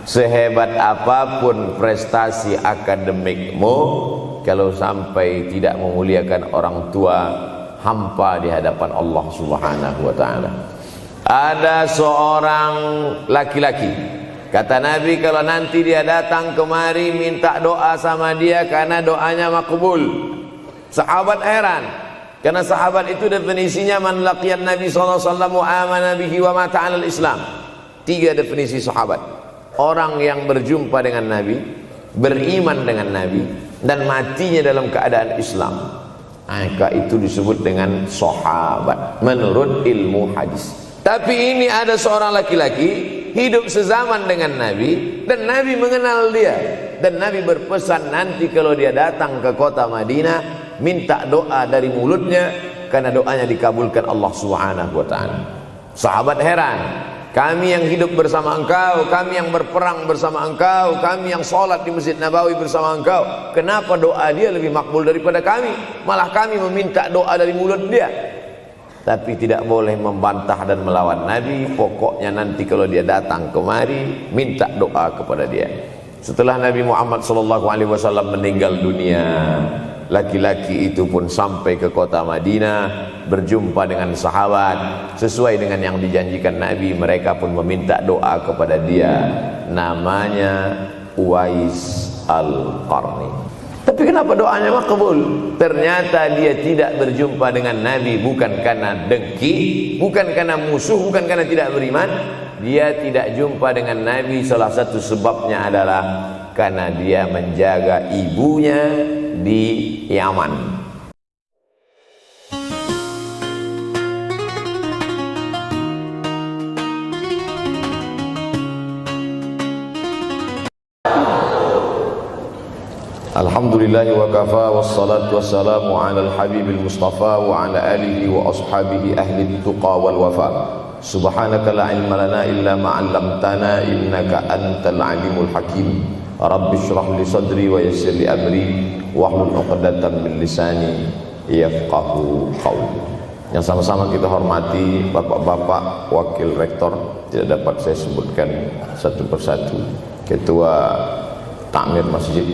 Sehebat apapun prestasi akademikmu, kalau sampai tidak memuliakan orang tua, hampa di hadapan Allah Subhanahu wa ta'ala. Ada seorang laki-laki, kata Nabi, kalau nanti dia datang kemari minta doa sama dia karena doanya makbul. Sahabat heran, karena sahabat itu definisinya man laqiyan Nabi sallallahu alaihi wasallam wa amana bihi wa mata 'alal Islam. 3 definisi sahabat: orang yang berjumpa dengan Nabi, beriman dengan Nabi, dan matinya dalam keadaan Islam. Maka itu disebut dengan sahabat menurut ilmu hadis. Tapi ini ada seorang laki-laki hidup sezaman dengan Nabi, dan Nabi mengenal dia, dan Nabi berpesan nanti kalau dia datang ke kota Madinah, minta doa dari mulutnya karena doanya dikabulkan Allah Subhanahu wa ta'ala. Sahabat heran, kami yang hidup bersama engkau, kami yang berperang bersama engkau, kami yang sholat di Masjid Nabawi bersama engkau, kenapa doa dia lebih makbul daripada kami? Malah kami meminta doa dari mulut dia. Tapi tidak boleh membantah dan melawan Nabi. Pokoknya nanti kalau dia datang kemari, minta doa kepada dia. Setelah Nabi Muhammad SAW meninggal dunia, laki-laki itu pun sampai ke kota Madinah, berjumpa dengan sahabat. Sesuai dengan yang dijanjikan Nabi, mereka pun meminta doa kepada dia. Namanya Uwais Al-Qarni. Tapi kenapa doanya makbul? Ternyata dia tidak berjumpa dengan Nabi bukan karena dengki, bukan karena musuh, bukan karena tidak beriman. Dia tidak jumpa dengan Nabi, salah satu sebabnya adalah karena dia menjaga ibunya di Yaman. Alhamdulillahi wa kafa, wassalatu wassalamu ala al-habibil mustafa wa ala alihi wa ashabihi ahli tuqa wal wafa. Subhanaka la ilma lana illa ma 'allamtana innaka antal alimul hakim. Rabbi shrah li sadri wa yassir li amri wahlul 'uqdatam min lisani yafqahu qawli. Yang sama-sama kita hormati bapak-bapak wakil rektor, tidak dapat saya sebutkan satu persatu, ketua takmir masjid,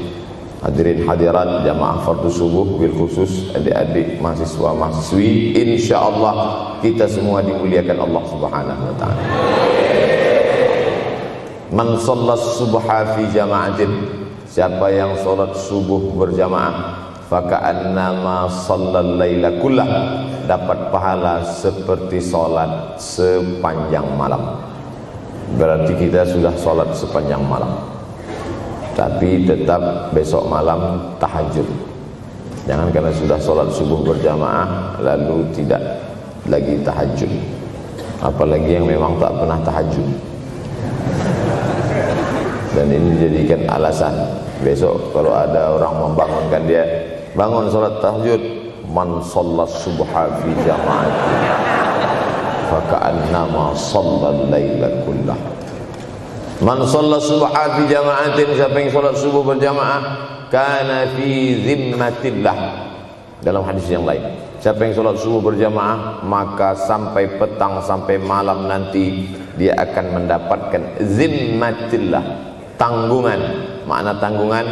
hadirin hadirat jamaah fardu subuh, bil khusus adik-adik mahasiswa mahasiswi, insyaallah kita semua dimuliakan Allah Subhanahu wa taala. Man shallas subha fi jama'atin, siapa yang salat subuh berjamaah, faka'annama shallal laila kullah, dapat pahala seperti salat sepanjang malam. Berarti kita sudah salat sepanjang malam, tapi tetap besok malam tahajud. Jangan karena sudah sholat subuh berjamaah lalu tidak lagi tahajud. Apalagi yang memang tak pernah tahajud, dan ini dijadikan alasan. Besok kalau ada orang membangunkan dia, bangun sholat tahajud, man shallas subha fi jama'atin faka'annama shallal laila kullah. Man shalla subha fi jama'atin, siapa yang salat subuh berjamaah, kana fi zimmatillah. Dalam hadis yang lain, siapa yang salat subuh berjamaah, maka sampai petang sampai malam nanti dia akan mendapatkan zimmatillah, tanggungan. Makna tanggungan,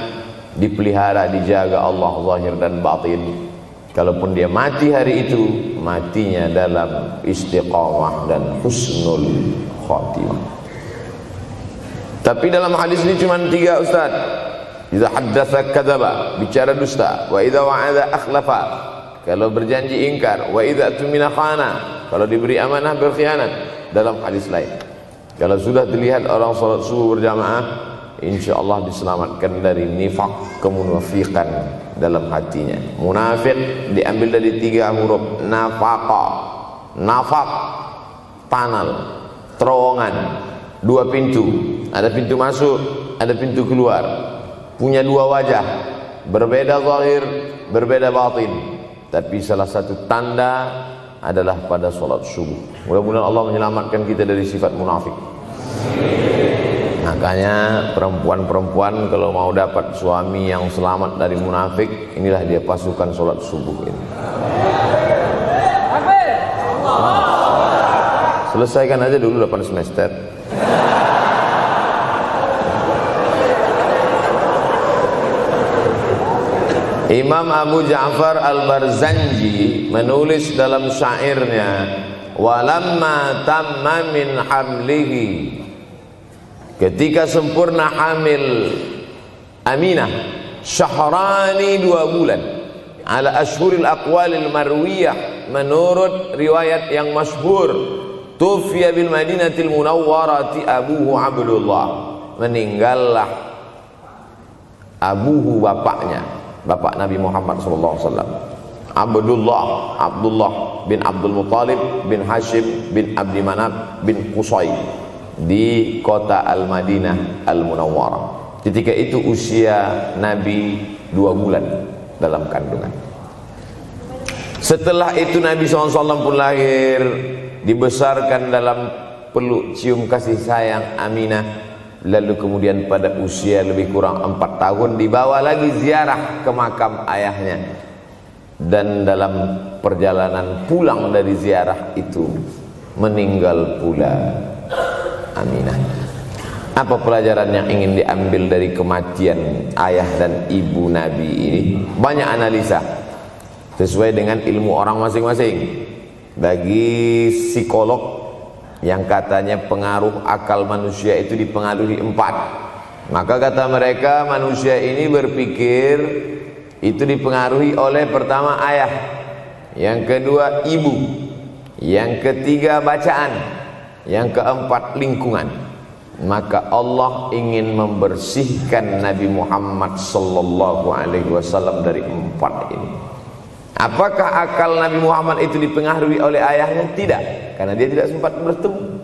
dipelihara, dijaga Allah zahir dan batin. Kalaupun dia mati hari itu, matinya dalam istiqamah dan husnul khatimah. Tapi dalam hadis ini cuma 3 Ustaz. Idza haddatsa kadzaba, bicara dusta, wa idza wa'ada akhlafa, kalau berjanji ingkar, wa idza tumina khana, kalau diberi amanah berkhianat. Dalam hadis lain, kalau sudah dilihat orang salat subuh berjamaah, insyaallah diselamatkan dari nifaq, kemunafikan dalam hatinya. Munafik diambil dari 3 huruf, nafaqa. Nafaq, panal, terowongan, 2 pintu, ada pintu masuk, ada pintu keluar, punya 2 wajah, berbeda zahir, berbeda batin. Tapi salah satu tanda adalah pada sholat subuh. Mudah-mudahan Allah menyelamatkan kita dari sifat munafik. Makanya perempuan-perempuan kalau mau dapat suami yang selamat dari munafik, inilah dia pasukan sholat subuh ini. Selesaikan aja dulu 8 semester. Imam Abu Ja'far Al-Barzanji menulis dalam syairnya, walamma tamma min hamlihi, ketika sempurna hamil Aminah syahrani 2 bulan, ala ashhuril aqwalil marwiyah, menurut riwayat yang masyhur, tufiya bil Madinatil Munawwarati abuhu Abdullah, meninggallah abuhu, bapaknya, bapak Nabi Muhammad SAW, Abdullah bin Abdul Muttalib bin Hashim bin Abdi Manaf bin Qusay, di kota Al-Madinah Al-Munawwarah. Ketika itu usia Nabi 2 bulan dalam kandungan. Setelah itu Nabi SAW pun lahir, dibesarkan dalam peluk cium kasih sayang Aminah. Lalu kemudian pada usia lebih kurang 4 tahun dibawa lagi ziarah ke makam ayahnya. Dan dalam perjalanan pulang dari ziarah itu meninggal pula Aminah. Apa pelajaran yang ingin diambil dari kematian ayah dan ibu Nabi ini? Banyak analisa sesuai dengan ilmu orang masing-masing. Bagi psikolog yang katanya pengaruh akal manusia itu dipengaruhi 4, maka kata mereka manusia ini berpikir itu dipengaruhi oleh pertama ayah, yang kedua ibu, yang ketiga bacaan, yang keempat lingkungan. Maka Allah ingin membersihkan Nabi Muhammad sallallahu alaihi wasallam dari 4 ini. Apakah akal Nabi Muhammad itu dipengaruhi oleh ayahnya? Tidak, karena dia tidak sempat bertemu.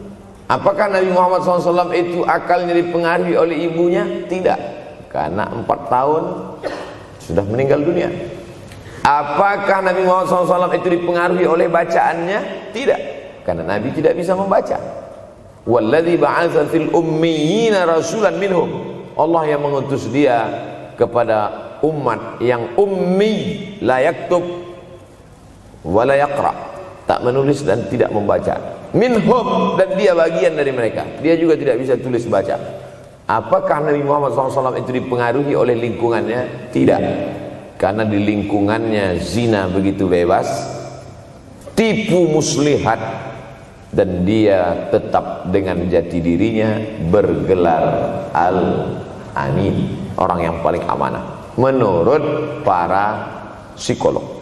Apakah Nabi Muhammad SAW itu akalnya dipengaruhi oleh ibunya? Tidak, karena 4 tahun sudah meninggal dunia. Apakah Nabi Muhammad SAW itu dipengaruhi oleh bacaannya? Tidak, karena Nabi tidak bisa membaca. Walladzi ba'atsa fil ummiyina rasulan minhum, Allah yang mengutus dia kepada umat yang ummi, la yaktub wa la yaqra, tak menulis dan tidak membaca. Minhum, dan dia bagian dari mereka, dia juga tidak bisa tulis baca. Apakah Nabi Muhammad SAW itu dipengaruhi oleh lingkungannya? Tidak, karena di lingkungannya zina begitu bebas, tipu muslihat, dan dia tetap dengan jati dirinya bergelar Al-Amin, orang yang paling amanah menurut para psikolog.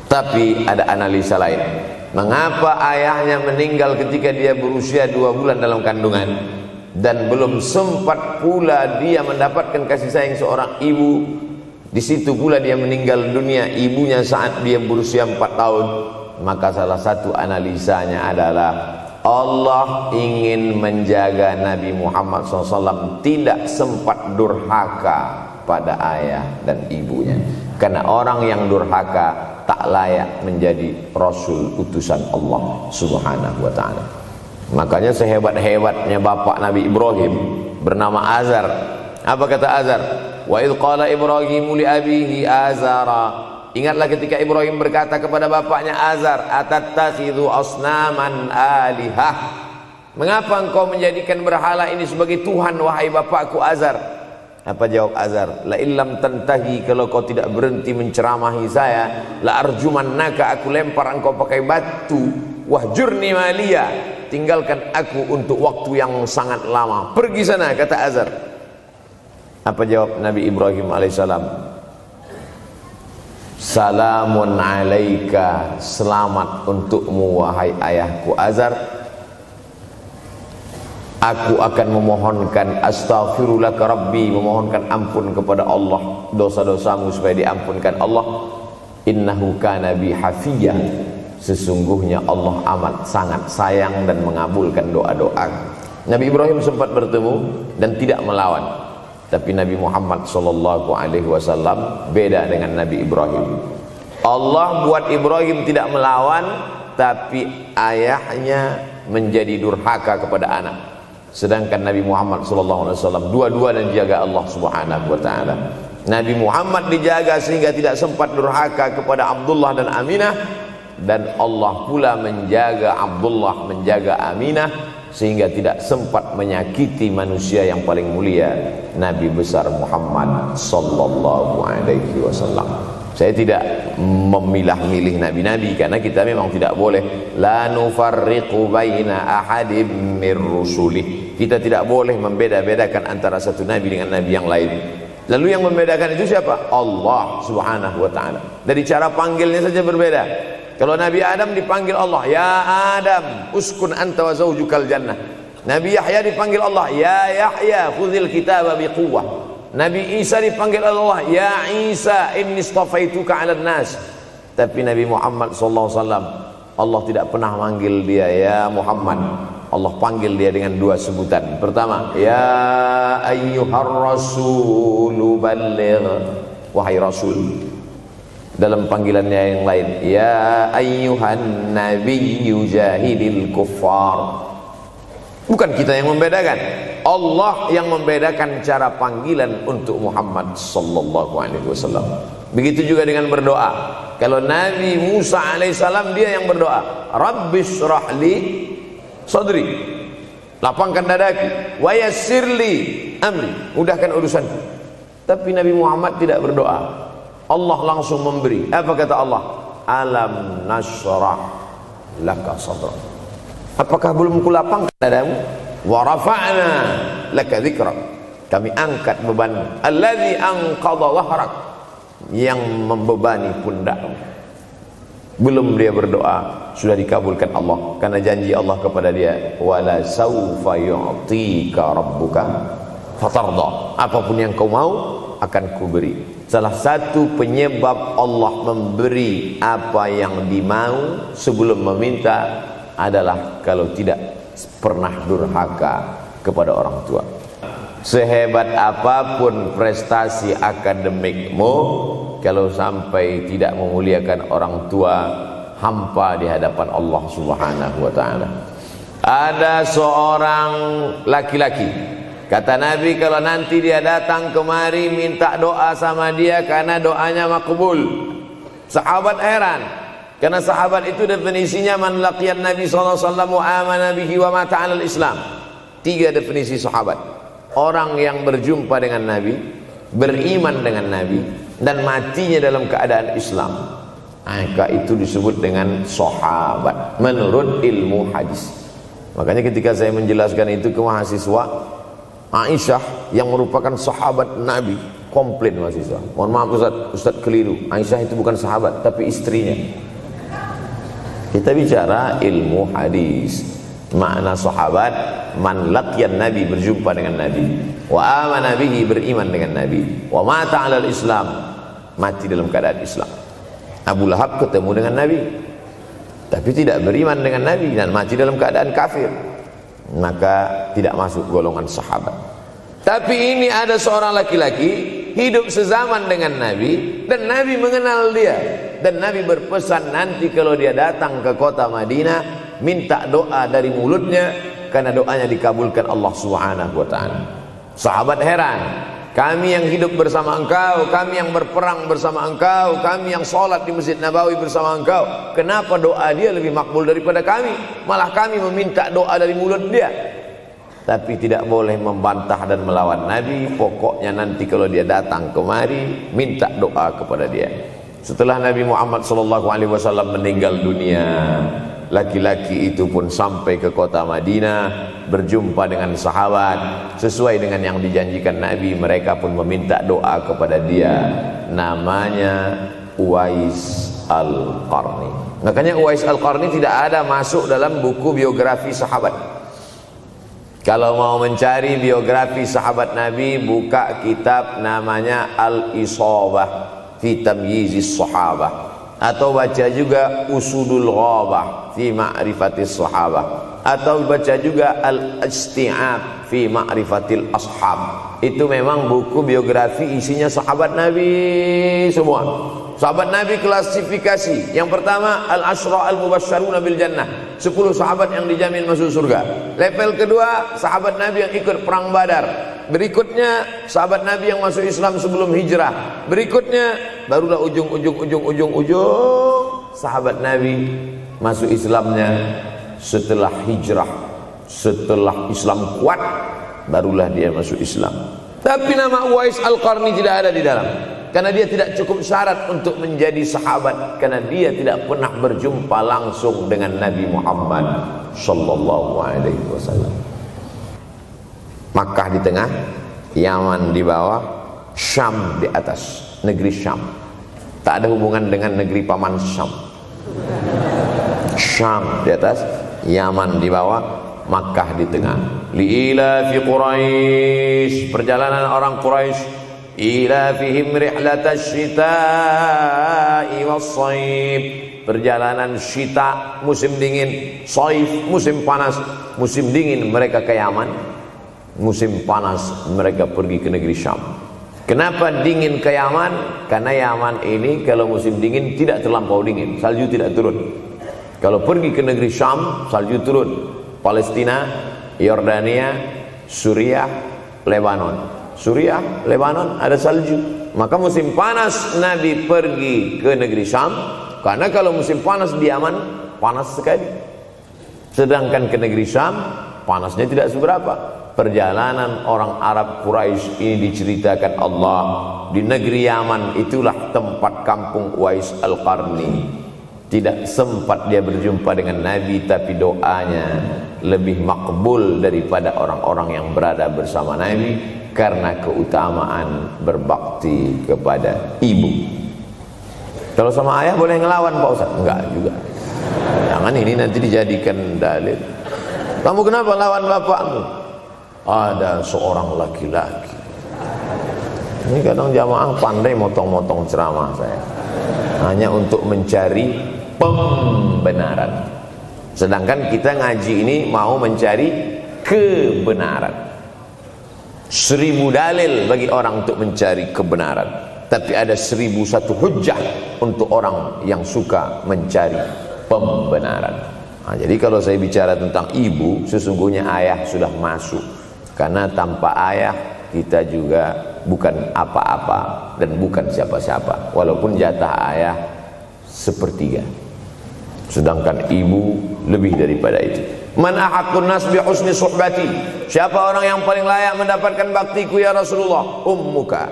Tapi ada analisa lain. Mengapa ayahnya meninggal ketika dia berusia 2 bulan dalam kandungan, dan belum sempat pula dia mendapatkan kasih sayang seorang ibu? Di situ pula dia meninggal dunia, ibunya saat dia berusia 4 tahun. Maka salah satu analisanya adalah Allah ingin menjaga Nabi Muhammad SAW tidak sempat durhaka pada ayah dan ibunya. Karena orang yang durhaka tak layak menjadi Rasul utusan Allah Subhanahu wa ta'ala. Makanya sehebat-hebatnya bapak Nabi Ibrahim bernama Azar. Apa kata Azar? Wa idh qala Ibrahimu li abihi Azara. Ingatlah ketika Ibrahim berkata kepada bapaknya Azar, atattakhidhu asnaman alihah, mengapa engkau menjadikan berhala ini sebagai Tuhan wahai bapakku Azar? Apa jawab Azar? La illam tantahi, kalau kau tidak berhenti menceramahi saya, la arjumannaka, aku lempar engkau pakai batu. Wahjurni maliya, tinggalkan aku untuk waktu yang sangat lama. Pergi sana, kata Azar. Apa jawab Nabi Ibrahim alaihissalam? Salamun alaika, selamat untukmu wahai ayahku Azar. Aku akan memohonkan astaghfirulaka rabbi, memohonkan ampun kepada Allah dosa-dosamu supaya diampunkan Allah. Innahu kana bi hafiyya, sesungguhnya Allah amat sangat sayang dan mengabulkan doa-doa. Nabi Ibrahim sempat bertemu dan tidak melawan. Tapi Nabi Muhammad SAW beda dengan Nabi Ibrahim. Allah buat Ibrahim tidak melawan, tapi ayahnya menjadi durhaka kepada anak. Sedangkan Nabi Muhammad SAW dua-dua dan dijaga Allah Subhanahu wa ta'ala. Nabi Muhammad dijaga sehingga tidak sempat durhaka kepada Abdullah dan Aminah, dan Allah pula menjaga Abdullah, menjaga Aminah sehingga tidak sempat menyakiti manusia yang paling mulia, Nabi besar Muhammad sallallahu alaihi wasallam. Saya tidak memilah-milih nabi-nabi karena kita memang tidak boleh la nufarriqu baina ahadim mir rusulih. Kita tidak boleh membeda-bedakan antara satu nabi dengan nabi yang lain. Lalu yang membedakan itu siapa? Allah Subhanahu wa taala. Dari cara panggilnya saja berbeda. Kalau Nabi Adam dipanggil Allah, ya Adam, uskun anta wa zawjukal jannah. Nabi Yahya dipanggil Allah, ya Yahya, khudhil kitaba biquwwah. Nabi Isa dipanggil Allah, ya Isa, inni istafaituka 'alan nas. Tapi Nabi Muhammad sallallahu alaihi wasallam, Allah tidak pernah manggil dia ya Muhammad. Allah panggil dia dengan dua sebutan. Pertama, ya ayyuhar rasulu balligh, wahai rasul. Dalam panggilannya yang lain, ya ayyuhan nabiyyu jahidil kuffar. Bukan kita yang membedakan, Allah yang membedakan cara panggilan untuk Muhammad sallallahu alaihi wasallam. Begitu juga dengan berdoa. Kalau Nabi Musa alaihissalam dia yang berdoa, Rabbis shrahli sadri, lapangkan dadaku, wa yassirli amri, mudahkan urusanku. Tapi Nabi Muhammad tidak berdoa, Allah langsung memberi. Apa kata Allah? Alam nashrah laka sadrak. Apakah belum kulapangkan dadamu? Wa rafa'na laka dzikrak. Kami angkat beban. Allazi anqadha dhahrak, yang membebani pundakmu. Belum dia berdoa, sudah dikabulkan Allah, karena janji Allah kepada dia, wala saufa yu'tika rabbuka fatarda. Apapun yang kau mau akan kuberi. Salah satu penyebab Allah memberi apa yang dimau sebelum meminta adalah kalau tidak pernah durhaka kepada orang tua. Sehebat apapun prestasi akademikmu, kalau sampai tidak memuliakan orang tua, hampa di hadapan Allah Subhanahu wa taala. Ada seorang laki-laki, kata Nabi, kalau nanti dia datang kemari minta doa sama dia karena doanya makbul. Sahabat heran, karena sahabat itu definisinya man laqiyan Nabi sallallahu alaihi wasallam wa amana bihi wa mata 'alal Islam. 3 definisi sahabat: orang yang berjumpa dengan Nabi, beriman dengan Nabi, dan matinya dalam keadaan Islam. Maka itu disebut dengan sahabat menurut ilmu hadis. Makanya ketika saya menjelaskan itu ke mahasiswa, Aisyah yang merupakan sahabat Nabi, komplain mahasiswa, mohon maaf Ustaz keliru, Aisyah itu bukan sahabat tapi istrinya. Kita bicara ilmu hadis. Makna sahabat, man laqiyan Nabi, berjumpa dengan Nabi, wa amana bihi, beriman dengan Nabi, wa mata 'alal Islam, mati dalam keadaan Islam. Abu Lahab ketemu dengan Nabi tapi tidak beriman dengan Nabi dan mati dalam keadaan kafir, maka tidak masuk golongan sahabat. Tapi ini ada seorang laki-laki hidup sezaman dengan Nabi dan Nabi mengenal dia, dan Nabi berpesan nanti kalau dia datang ke kota Madinah minta doa dari mulutnya karena doanya dikabulkan Allah Subhanahu wa taala. Sahabat heran, kami yang hidup bersama engkau, kami yang berperang bersama engkau, kami yang sholat di Masjid Nabawi bersama engkau, kenapa doa dia lebih makbul daripada kami? Malah kami meminta doa dari mulut dia. Tapi tidak boleh membantah dan melawan Nabi. Pokoknya nanti kalau dia datang kemari minta doa kepada dia. Setelah Nabi Muhammad SAW meninggal dunia, laki-laki itu pun sampai ke kota Madinah, berjumpa dengan sahabat. Sesuai dengan yang dijanjikan Nabi, mereka pun meminta doa kepada dia. Namanya Uwais Al-Qarni. Makanya Uwais Al-Qarni tidak ada masuk dalam buku biografi sahabat. Kalau mau mencari biografi sahabat Nabi, buka kitab namanya Al-Isabah fi Tamyizis Sahabah, atau baca juga Usudul Ghabah fi Ma'rifatis Sahabah, atau baca juga Al-Isti'ab fi Ma'rifatil Ashab. Itu memang buku biografi isinya sahabat Nabi semua. Sahabat Nabi klasifikasi. Yang pertama, Al-Ashra Al-Mubasysyaruna bil Jannah, 10 sahabat yang dijamin masuk surga. Level kedua, sahabat Nabi yang ikut perang Badar. Berikutnya, sahabat Nabi yang masuk Islam sebelum hijrah. Berikutnya, barulah ujung sahabat Nabi masuk Islamnya setelah hijrah Setelah Islam kuat, barulah dia masuk Islam. Tapi nama Uwais Al-Qarni tidak ada di dalam, karena dia tidak cukup syarat untuk menjadi sahabat, karena dia tidak pernah berjumpa langsung dengan Nabi Muhammad sallallahu alaihi wasallam. Makkah di tengah, Yaman di bawah, Syam di atas, negeri Syam. Tak ada hubungan dengan negeri paman Syam. Syam di atas, Yaman di bawah, Makkah di tengah. Liila fi Quraisy, perjalanan orang Quraisy. Ila fihim rihlatash shita'i was-shaib, perjalanan syita musim dingin, shaif musim panas. Musim dingin mereka ke Yaman, musim panas mereka pergi ke negeri Syam. Kenapa dingin ke Yaman? Karena Yaman ini kalau musim dingin tidak terlampau dingin, salju tidak turun. Kalau pergi ke negeri Syam, salju turun. Palestina, Yordania, Suriah, Lebanon. Suriah, Lebanon ada salju. Maka musim panas Nabi pergi ke negeri Syam, karena kalau musim panas di Yaman panas sekali. Sedangkan ke negeri Syam panasnya tidak seberapa. Perjalanan orang Arab Quraisy ini diceritakan Allah, di negeri Yaman itulah tempat kampung Uwais Al-Qarni. Tidak sempat dia berjumpa dengan Nabi, tapi doanya lebih makbul daripada orang-orang yang berada bersama Nabi, karena keutamaan berbakti kepada ibu. Kalau sama ayah boleh ngelawan Pak Ustaz? Enggak juga. Jangan ini nanti dijadikan dalil. Kamu kenapa lawan bapakmu? Ada seorang laki-laki. Ini kadang jamaah pandai motong-motong ceramah saya, hanya untuk mencari pembenaran. Sedangkan kita ngaji ini mau mencari kebenaran. 1000 dalil bagi orang untuk mencari kebenaran, tapi ada 1001 hujjah untuk orang yang suka mencari pembenaran. Nah, jadi kalau saya bicara tentang ibu, sesungguhnya ayah sudah masuk, karena tanpa ayah kita juga bukan apa-apa dan bukan siapa-siapa, walaupun jatah ayah sepertiga, sedangkan ibu lebih daripada itu. Man ahaqqun nas bi husni suhbati, siapa orang yang paling layak mendapatkan baktiku ya Rasulullah? Ummuka.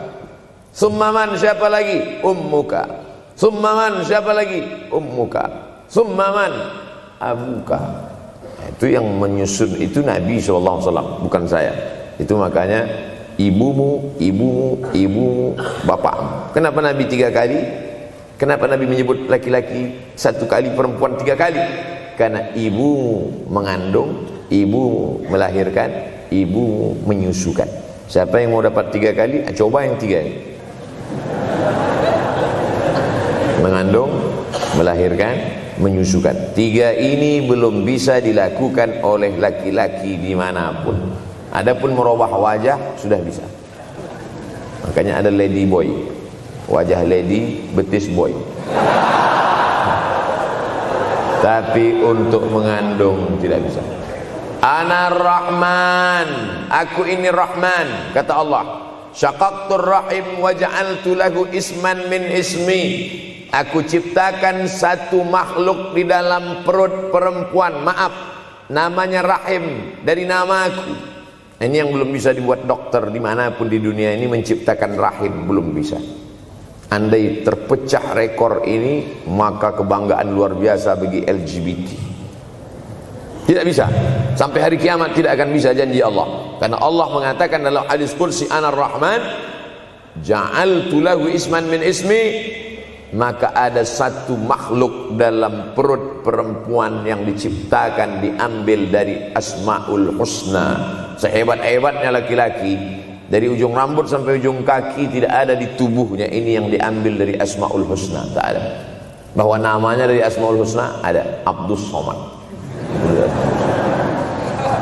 Summa man, siapa lagi? Ummuka. Summa man, siapa lagi? Ummuka. Summa man, abuka. Itu yang menyusun itu Nabi SAW, bukan saya. Itu makanya ibumu, ibumu, ibumu, bapakmu. Kenapa Nabi 3 kali? Kenapa Nabi menyebut laki-laki 1 kali, perempuan 3 kali? Karena ibumu mengandung, ibumu melahirkan, ibumu menyusukan. Siapa yang mau dapat 3 kali? Coba yang 3 ini. Mengandung, melahirkan, menyusukan. 3 ini belum bisa dilakukan oleh laki-laki dimanapun. Adapun merubah wajah sudah bisa. Makanya ada lady boy, wajah lady, betis boy. Tapi untuk mengandung tidak bisa. Ana Rahman, aku ini Rahman, kata Allah. Syaqaqtur rahim wa ja'altu lahu isman min ismi. Aku ciptakan satu makhluk di dalam perut perempuan, maaf, namanya rahim, dari namaku. Ini yang belum bisa dibuat dokter dimanapun di dunia ini, menciptakan rahim, belum bisa. Andai terpecah rekor ini, maka kebanggaan luar biasa bagi LGBT. Tidak bisa, sampai hari kiamat tidak akan bisa, janji Allah. Karena Allah mengatakan dalam hadis qudsi, Ana Rahman ja'altu lahu isman min ismi. Maka ada satu makhluk dalam perut perempuan yang diciptakan, diambil dari Asmaul Husna. Sehebat-hebatnya laki-laki, dari ujung rambut sampai ujung kaki tidak ada di tubuhnya ini yang diambil dari Asmaul Husna, tak ada. Bahwa namanya dari Asmaul Husna ada, Abdus Somad.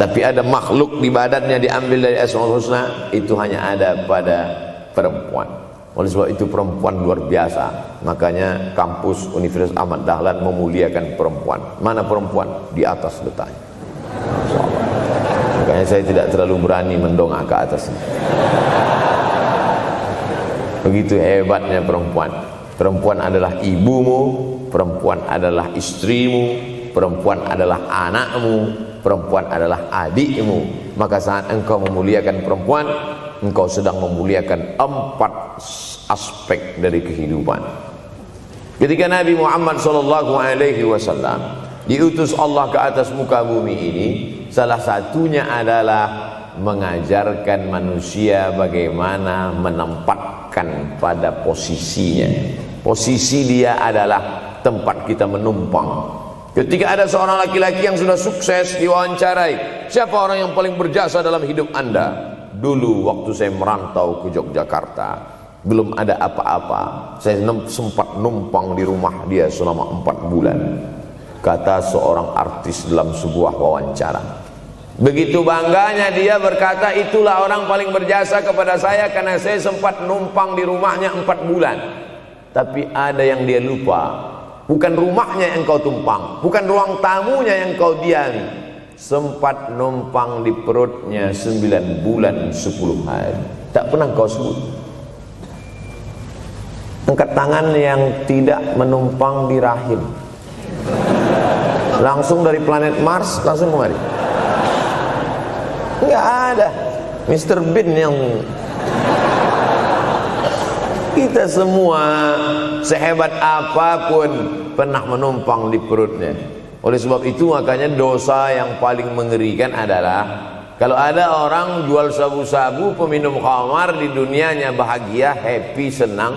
Tapi ada makhluk di badannya diambil dari Asmaul Husna, itu hanya ada pada perempuan. Oleh sebab itu perempuan luar biasa. Makanya kampus Universitas Ahmad Dahlan memuliakan perempuan. Mana perempuan? Di atas letaknya. Makanya saya tidak terlalu berani mendongak ke atas. Begitu hebatnya perempuan. Perempuan adalah ibumu, perempuan adalah istrimu, perempuan adalah anakmu, perempuan adalah adikmu. Maka saat engkau memuliakan perempuan, engkau sedang memuliakan 4 aspek dari kehidupan. Ketika Nabi Muhammad SAW diutus Allah ke atas muka bumi ini, salah satunya adalah mengajarkan manusia bagaimana menempatkan pada posisinya. Posisi dia adalah tempat kita menumpang. Ketika ada seorang laki-laki yang sudah sukses diwawancarai, siapa orang yang paling berjasa dalam hidup Anda? Dulu waktu saya merantau ke Yogyakarta, belum ada apa-apa, saya sempat numpang di rumah dia selama 4 bulan, kata seorang artis dalam sebuah wawancara. Begitu bangganya dia berkata, itulah orang paling berjasa kepada saya karena saya sempat numpang di rumahnya 4 bulan. Tapi ada yang dia lupa, bukan rumahnya yang kau tumpang, bukan ruang tamunya yang kau diami, sempat numpang di perutnya 9 bulan 10 hari. Tak pernah kau sebut. Angkat tangan yang tidak menumpang di rahim, langsung dari planet Mars langsung kemari. Enggak ada. Mr. Bean yang kita semua sehebat apapun pernah menumpang di perutnya. Oleh sebab itu makanya dosa yang paling mengerikan adalah kalau ada orang jual sabu-sabu, peminum khamar, di dunianya bahagia, happy, senang.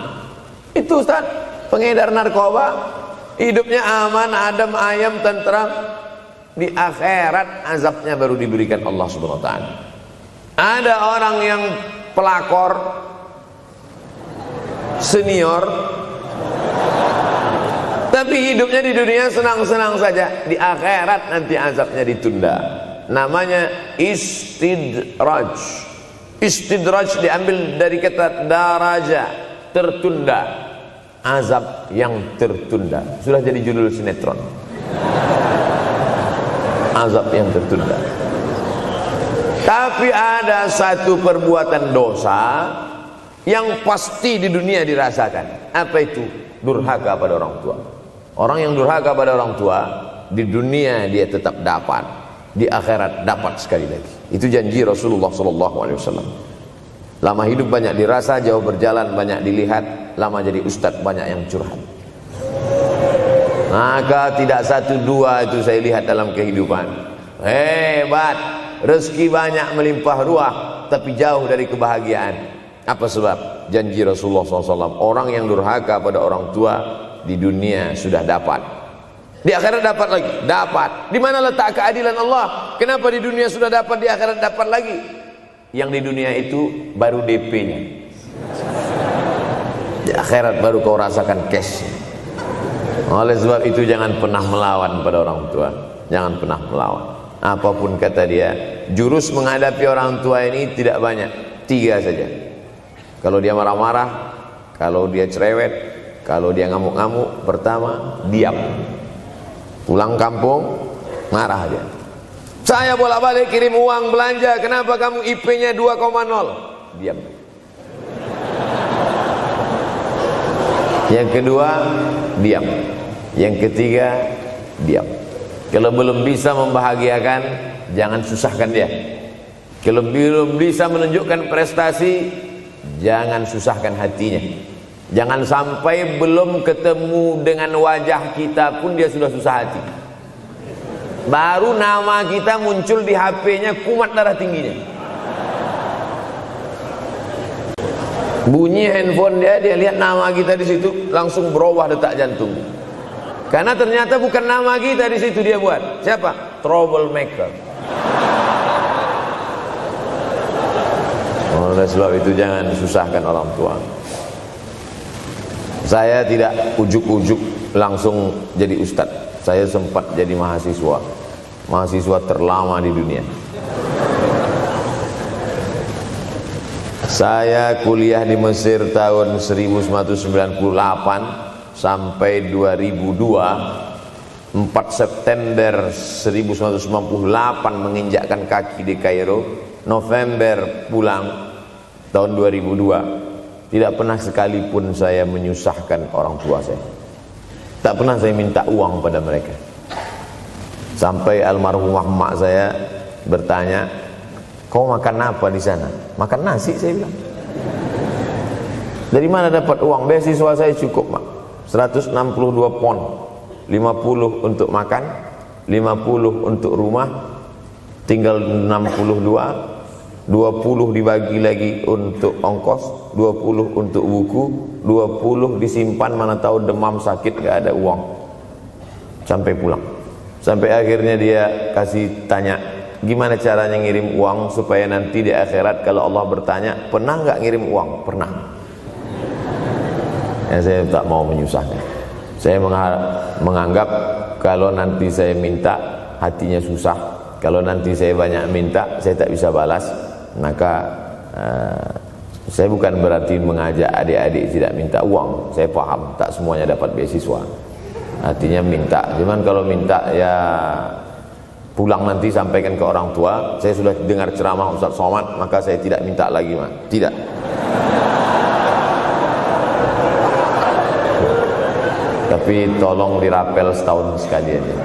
Itu Ustaz, pengedar narkoba, hidupnya aman, adem, ayem, tentram. Di akhirat azabnya baru diberikan Allah Subhanahu wa taala. Ada orang yang pelakor senior, tapi hidupnya di dunia senang-senang saja. Di akhirat nanti azabnya ditunda. Namanya istidraj. Istidraj diambil dari kata daraja, tertunda. Azab yang tertunda. Sudah jadi judul sinetron. Azab yang tertunda. Tapi ada satu perbuatan dosa yang pasti di dunia dirasakan. Apa itu? Durhaka pada orang tua. Orang yang durhaka pada orang tua, di dunia dia tetap dapat, di akhirat dapat sekali lagi. Itu janji Rasulullah SAW. Lama hidup banyak dirasa, jauh berjalan banyak dilihat, lama jadi ustadz banyak yang curhat. Maka tidak 1 2 itu saya lihat dalam kehidupan. Hebat, rezeki banyak melimpah ruah, tapi jauh dari kebahagiaan. Apa sebab? Janji Rasulullah SAW. Orang yang durhaka pada orang tua di dunia sudah dapat, di akhirat dapat lagi. Dapat. Di mana letak keadilan Allah? Kenapa di dunia sudah dapat, di akhirat dapat lagi? Yang di dunia itu baru DP-nya, di akhirat baru kau rasakan cash. Oleh sebab itu jangan pernah melawan pada orang tua. Jangan pernah melawan. Apapun kata dia, jurus menghadapi orang tua ini tidak banyak, 3 saja. Kalau dia marah-marah, kalau dia cerewet, kalau dia ngamuk-ngamuk, pertama diam. Pulang kampung marah dia. Saya bolak-balik kirim uang belanja, kenapa kamu IP-nya 2,0? Diam. Yang kedua, diam. Yang ketiga, diam. Kalau belum bisa membahagiakan, jangan susahkan dia. Kalau belum bisa menunjukkan prestasi, jangan susahkan hatinya. Jangan sampai belum ketemu dengan wajah kita pun dia sudah susah hati. Baru nama kita muncul di HP-nya, kumat darah tingginya. Bunyi handphone dia lihat nama kita di situ, langsung berubah detak jantung. Karena ternyata bukan nama kita di situ dia buat. Siapa? Troublemaker. Oleh sebab itu jangan susahkan orang tua. Saya tidak ujuk-ujuk langsung jadi ustadz. Saya sempat jadi mahasiswa terlama di dunia. Saya kuliah di Mesir tahun 1998 sampai 2002. 4 September 1998 menginjakkan kaki di Kairo. November pulang tahun 2002. Tidak pernah sekalipun saya menyusahkan orang tua saya. Tak pernah saya minta uang pada mereka. Sampai almarhumah emak saya bertanya, kau makan apa di sana? Makan nasi, saya bilang. Dari mana dapat uang? Beasiswa saya cukup, Mak. 162 pon. 50 untuk makan, 50 untuk rumah, tinggal 62. 20 dibagi lagi untuk ongkos, 20 untuk buku, 20 disimpan, mana tahu demam sakit gak ada uang. Sampai pulang. Sampai akhirnya dia kasih tanya, gimana caranya ngirim uang supaya nanti di akhirat kalau Allah bertanya, pernah gak ngirim uang? Pernah. Ya, saya tak mau menyusahkan. Saya menganggap kalau nanti saya minta, hatinya susah. Kalau nanti saya banyak minta, saya tak bisa balas. Maka saya bukan berarti mengajak adik-adik tidak minta uang. Saya paham tak semuanya dapat beasiswa, artinya minta. Cuman kalau minta ya pulang nanti sampaikan ke orang tua, saya sudah dengar ceramah Ustaz Somad, maka saya tidak minta lagi, Mas. Tidak. Tapi tolong dirapel setahun sekali aja.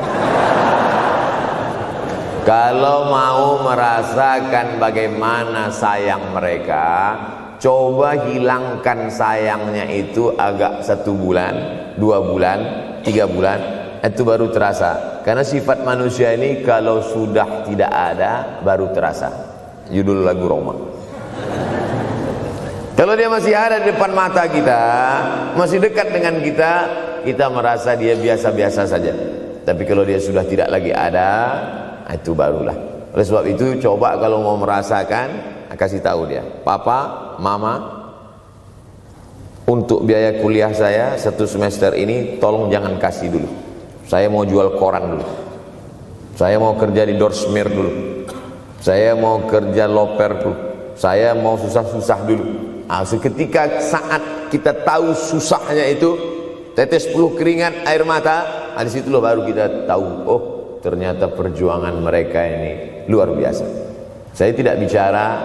Kalau mau merasakan bagaimana sayang mereka, coba hilangkan sayangnya itu agak 1 bulan, 2 bulan, 3 bulan, itu baru terasa. Karena sifat manusia ini kalau sudah tidak ada baru terasa. Judul lagu Roma. Kalau dia masih ada di depan mata kita, masih dekat dengan kita, kita merasa dia biasa-biasa saja. Tapi kalau dia sudah tidak lagi ada, itu barulah. Oleh sebab itu coba kalau mau merasakan, kasih tahu dia, papa, mama, untuk biaya kuliah saya 1 semester ini tolong jangan kasih dulu. Saya mau jual koran dulu. Saya mau kerja di Dorsmir dulu. Saya mau kerja loper dulu. Saya mau susah-susah dulu. Nah, seketika saat kita tahu susahnya itu, tetes peluh keringat, air mata, di situ loh baru kita tahu, oh ternyata perjuangan mereka ini luar biasa. Saya tidak bicara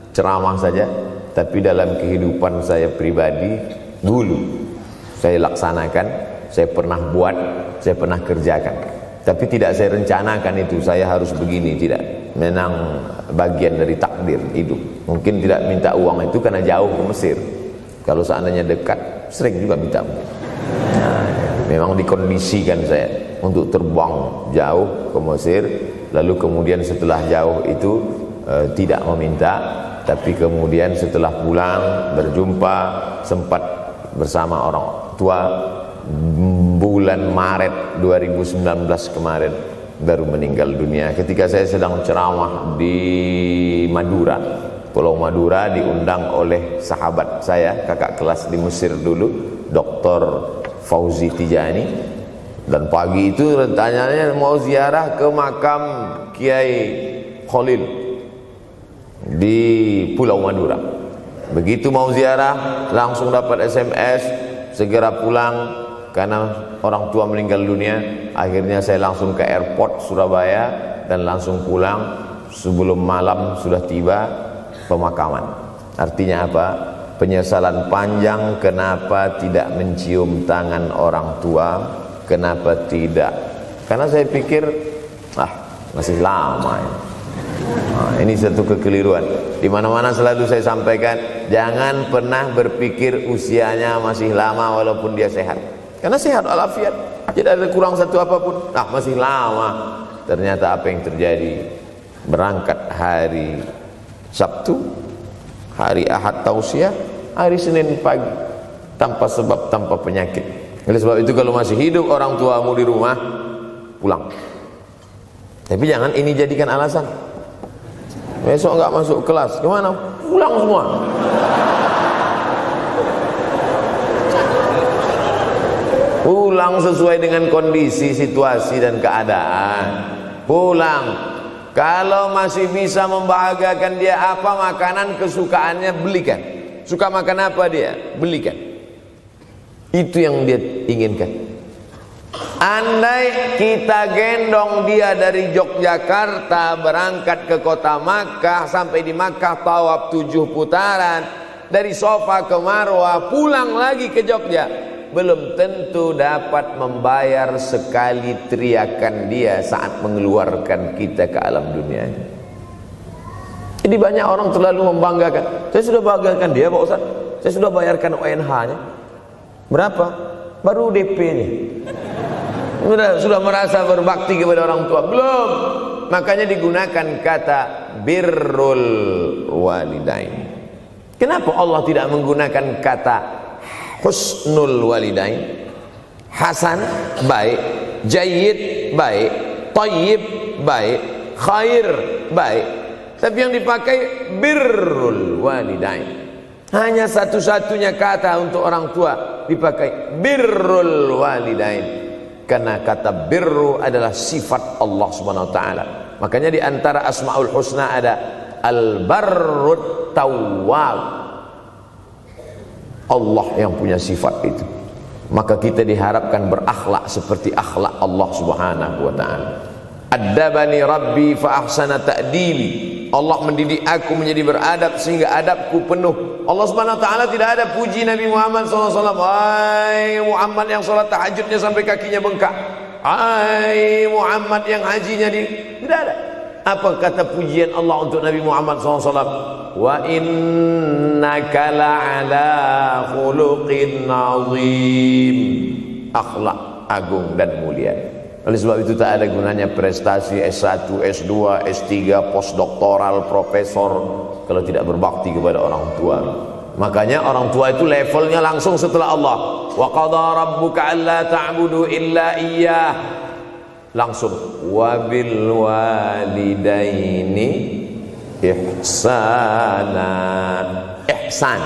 ceramah saja, tapi dalam kehidupan saya pribadi dulu saya laksanakan, saya pernah buat, saya pernah kerjakan. Tapi tidak saya rencanakan itu, saya harus begini, tidak. Memang bagian dari takdir hidup. Mungkin tidak minta uang itu karena jauh ke Mesir. Kalau seandainya dekat, sering juga minta. Nah, memang dikondisikan saya untuk terbang jauh ke Mesir, lalu kemudian setelah jauh itu tidak meminta, tapi kemudian setelah pulang berjumpa, sempat bersama orang tua. Bulan Maret 2019 kemarin baru meninggal dunia ketika saya sedang ceramah di Madura, Pulau Madura, diundang oleh sahabat saya, kakak kelas di Mesir dulu, Dr. Fauzi Tijani. Dan pagi itu rencananya mau ziarah ke makam Kiai Khalil di Pulau Madura. Begitu mau ziarah langsung dapat SMS segera pulang karena orang tua meninggal dunia. Akhirnya saya langsung ke airport Surabaya dan langsung pulang. Sebelum malam sudah tiba pemakaman. Artinya apa? Penyesalan panjang kenapa tidak mencium tangan orang tua. Kenapa tidak? Karena saya pikir masih lama ya. Nah, ini satu kekeliruan. Di mana-mana selalu saya sampaikan, jangan pernah berpikir usianya masih lama walaupun dia sehat. Karena sehat walafiat, tidak ada kurang satu apapun. Masih lama. Ternyata apa yang terjadi? Berangkat hari Sabtu, hari Ahad tausiah, hari Senin pagi, tanpa sebab, tanpa penyakit. Oleh sebab itu kalau masih hidup orang tuamu di rumah, pulang. Tapi jangan ini jadikan alasan. Besok enggak masuk kelas, kemana? Pulang semua. Pulang sesuai dengan kondisi, situasi dan keadaan. Pulang. Kalau masih bisa membahagiakan dia apa makanan kesukaannya, belikan. Suka makan apa dia? Belikan. Itu yang dia inginkan. Andai kita gendong dia dari Yogyakarta berangkat ke kota Makkah, sampai di Makkah tawaf 7 putaran, dari Safa ke Marwah, pulang lagi ke Jogja, belum tentu dapat membayar sekali teriakan dia saat mengeluarkan kita ke alam dunia. Jadi banyak orang terlalu membanggakan. Saya sudah banggakan dia Pak Ustaz, saya sudah bayarkan ONH-nya. Berapa? Baru DP-nya. Sudah merasa berbakti kepada orang tua? Belum. Makanya digunakan kata birrul walidain. Kenapa Allah tidak menggunakan kata husnul walidain? Hasan baik, jayyid baik, thayyib baik, khair baik. Tapi yang dipakai birrul walidain. Hanya satu-satunya kata untuk orang tua dipakai birrul walidain. Karena kata birru adalah sifat Allah Subhanahu wa taala. Makanya di antara Asmaul Husna ada Al-Barrut Tawwab. Allah yang punya sifat itu. Maka kita diharapkan berakhlak seperti akhlak Allah Subhanahu wa taala. Addabani Rabbi fa ahsana ta'dibi. Allah mendidik aku menjadi beradab sehingga adabku penuh. Allah Subhanahu wa taala tidak ada puji Nabi Muhammad SAW. Hai Muhammad yang salat tahajudnya sampai kakinya bengkak. Hai Muhammad yang hajinya tidak ada. Apa kata pujian Allah untuk Nabi Muhammad SAW? Wa innaka la'ala khuluqin azim. Akhlak agung dan mulia. Oleh sebab itu tak ada gunanya prestasi S1, S2, S3, postdoktoral, profesor kalau tidak berbakti kepada orang tua. Makanya orang tua itu levelnya langsung setelah Allah. Wa qadha rabbuka alla ta'budu illa iyyah. Langsung wa bil walidaini ihsana. Ihsan.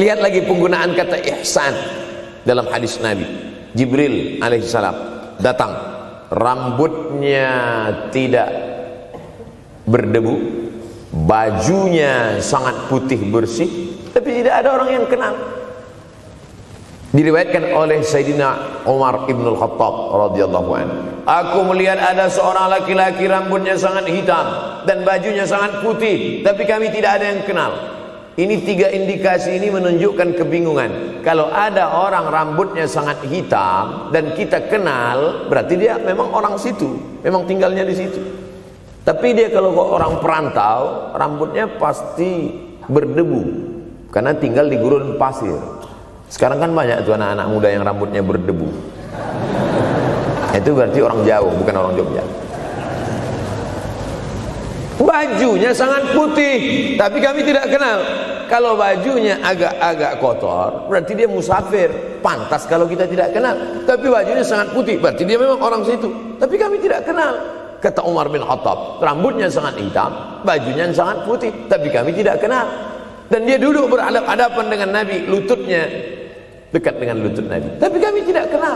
Lihat lagi penggunaan kata ihsan dalam hadis Nabi. Jibril alaihissalam datang, rambutnya tidak berdebu, bajunya sangat putih bersih, tapi tidak ada orang yang kenal. Diriwayatkan oleh Sayyidina Umar ibn al-Khattab radhiyallahu anhu, aku melihat ada seorang laki-laki rambutnya sangat hitam dan bajunya sangat putih, tapi kami tidak ada yang kenal. Ini tiga indikasi ini menunjukkan kebingungan. Kalau ada orang rambutnya sangat hitam dan kita kenal, berarti dia memang orang situ, memang tinggalnya di situ. Tapi dia kalau orang perantau, rambutnya pasti berdebu karena tinggal di gurun pasir. Sekarang kan banyak tuh anak-anak muda yang rambutnya berdebu. Itu berarti orang jauh, bukan orang Jogja. Bajunya sangat putih, tapi kami tidak kenal. Kalau bajunya agak-agak kotor, berarti dia musafir. Pantas kalau kita tidak kenal. Tapi bajunya sangat putih, berarti dia memang orang situ. Tapi kami tidak kenal. Kata Umar bin Khattab, rambutnya sangat hitam, bajunya sangat putih, tapi kami tidak kenal. Dan dia duduk berhadapan dengan Nabi, lututnya dekat dengan lutut Nabi, tapi kami tidak kenal.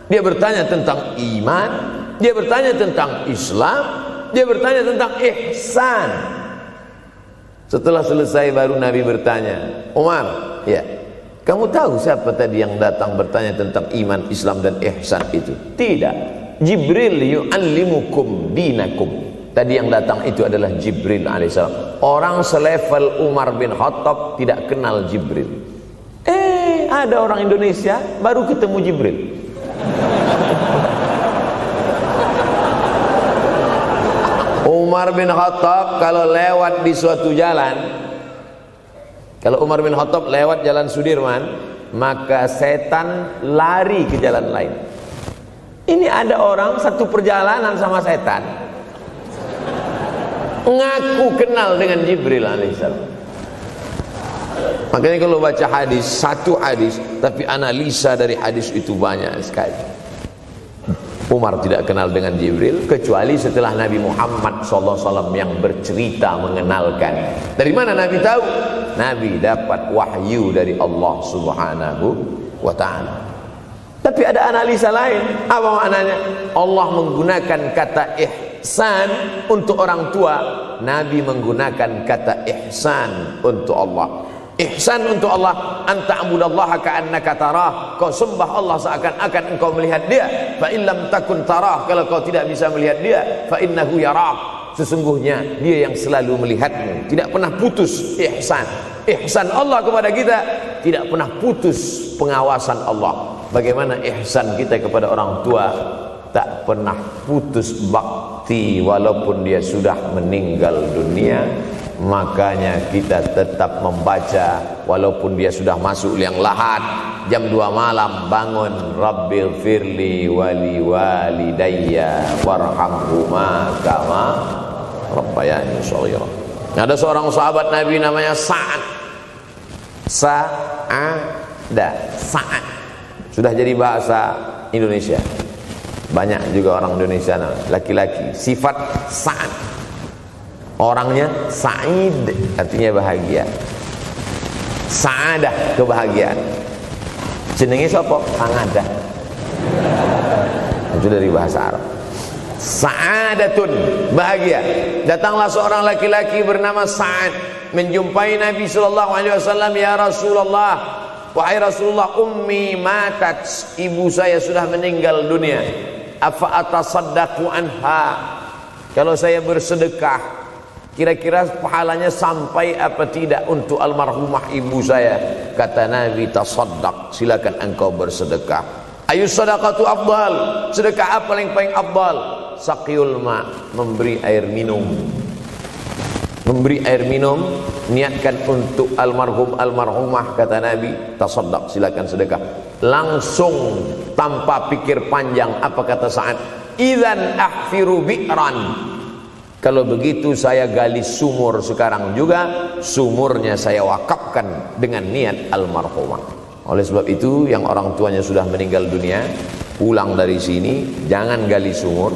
Dia bertanya tentang iman, dia bertanya tentang Islam, dia bertanya tentang ihsan. Setelah selesai baru Nabi bertanya, Umar, ya, kamu tahu siapa tadi yang datang bertanya tentang iman, Islam dan ihsan itu? Tidak. Jibril yu'allimukum dinakum. Tadi yang datang itu adalah Jibril alaihissalam. Orang selevel Umar bin Khattab tidak kenal Jibril. Ada orang Indonesia baru ketemu Jibril. Umar bin Khattab kalau lewat di suatu jalan, kalau Umar bin Khattab lewat jalan Sudirman, maka setan lari ke jalan lain. Ini ada orang satu perjalanan sama setan, ngaku kenal dengan Jibril alaihissalam. Makanya kalau baca hadis, satu hadis, tapi analisa dari hadis itu banyak sekali. Umar tidak kenal dengan Jibril kecuali setelah Nabi Muhammad SAW yang bercerita mengenalkan. Dari mana Nabi tahu? Nabi dapat wahyu dari Allah Subhanahu wa ta'ala. Tapi ada analisa lain. Apa maknanya? Allah menggunakan kata ihsan untuk orang tua, Nabi menggunakan kata ihsan untuk Allah. Ihsan untuk Allah, anta'budallaha ka'annaka tarah, kau sembah Allah seakan-akan engkau melihat dia. Fa in lam takun tarah, kalau kau tidak bisa melihat dia, fa innahu yarak, sesungguhnya dia yang selalu melihatmu, tidak pernah putus ihsan. Ihsan Allah kepada kita tidak pernah putus, pengawasan Allah. Bagaimana ihsan kita kepada orang tua, tak pernah putus bakti walaupun dia sudah meninggal dunia. Makanya kita tetap membaca walaupun dia sudah masuk liang lahat, jam 2 malam bangun, Rabbil firli wali walidayya warhamhuma kama rabbayani shaghira. Ada seorang sahabat Nabi namanya Sa'ad. Sa'ad sudah jadi bahasa Indonesia. Banyak juga orang Indonesia laki-laki sifat Sa'ad. Orangnya Sa'id, artinya bahagia. Sa'adah, kebahagiaan. Jenenge sapa? Sangadah. Itu dari bahasa Arab. Sa'adatun, bahagia. Datanglah seorang laki-laki bernama Sa'ad menjumpai Nabi SAW. Ya Rasulullah, wahai Rasulullah, ummi matat, ibu saya sudah meninggal dunia. Afa atasaddaqu anha, kalau saya bersedekah kira-kira pahalanya sampai apa tidak untuk almarhumah ibu saya? Kata Nabi, tasaddaq, silakan engkau bersedekah. Ayu sadaqatu afdal, sedekah apa yang paling afdal? Saqiyul ma, memberi air minum. Memberi air minum, niatkan untuk almarhum almarhumah, kata Nabi, tasaddaq, silakan sedekah. Langsung tanpa pikir panjang, apa kata Sa'ad? Idzan ahfiru bi'ran, kalau begitu saya gali sumur sekarang juga, sumurnya saya wakafkan dengan niat almarhumah. Oleh sebab itu, yang orang tuanya sudah meninggal dunia, pulang dari sini jangan gali sumur,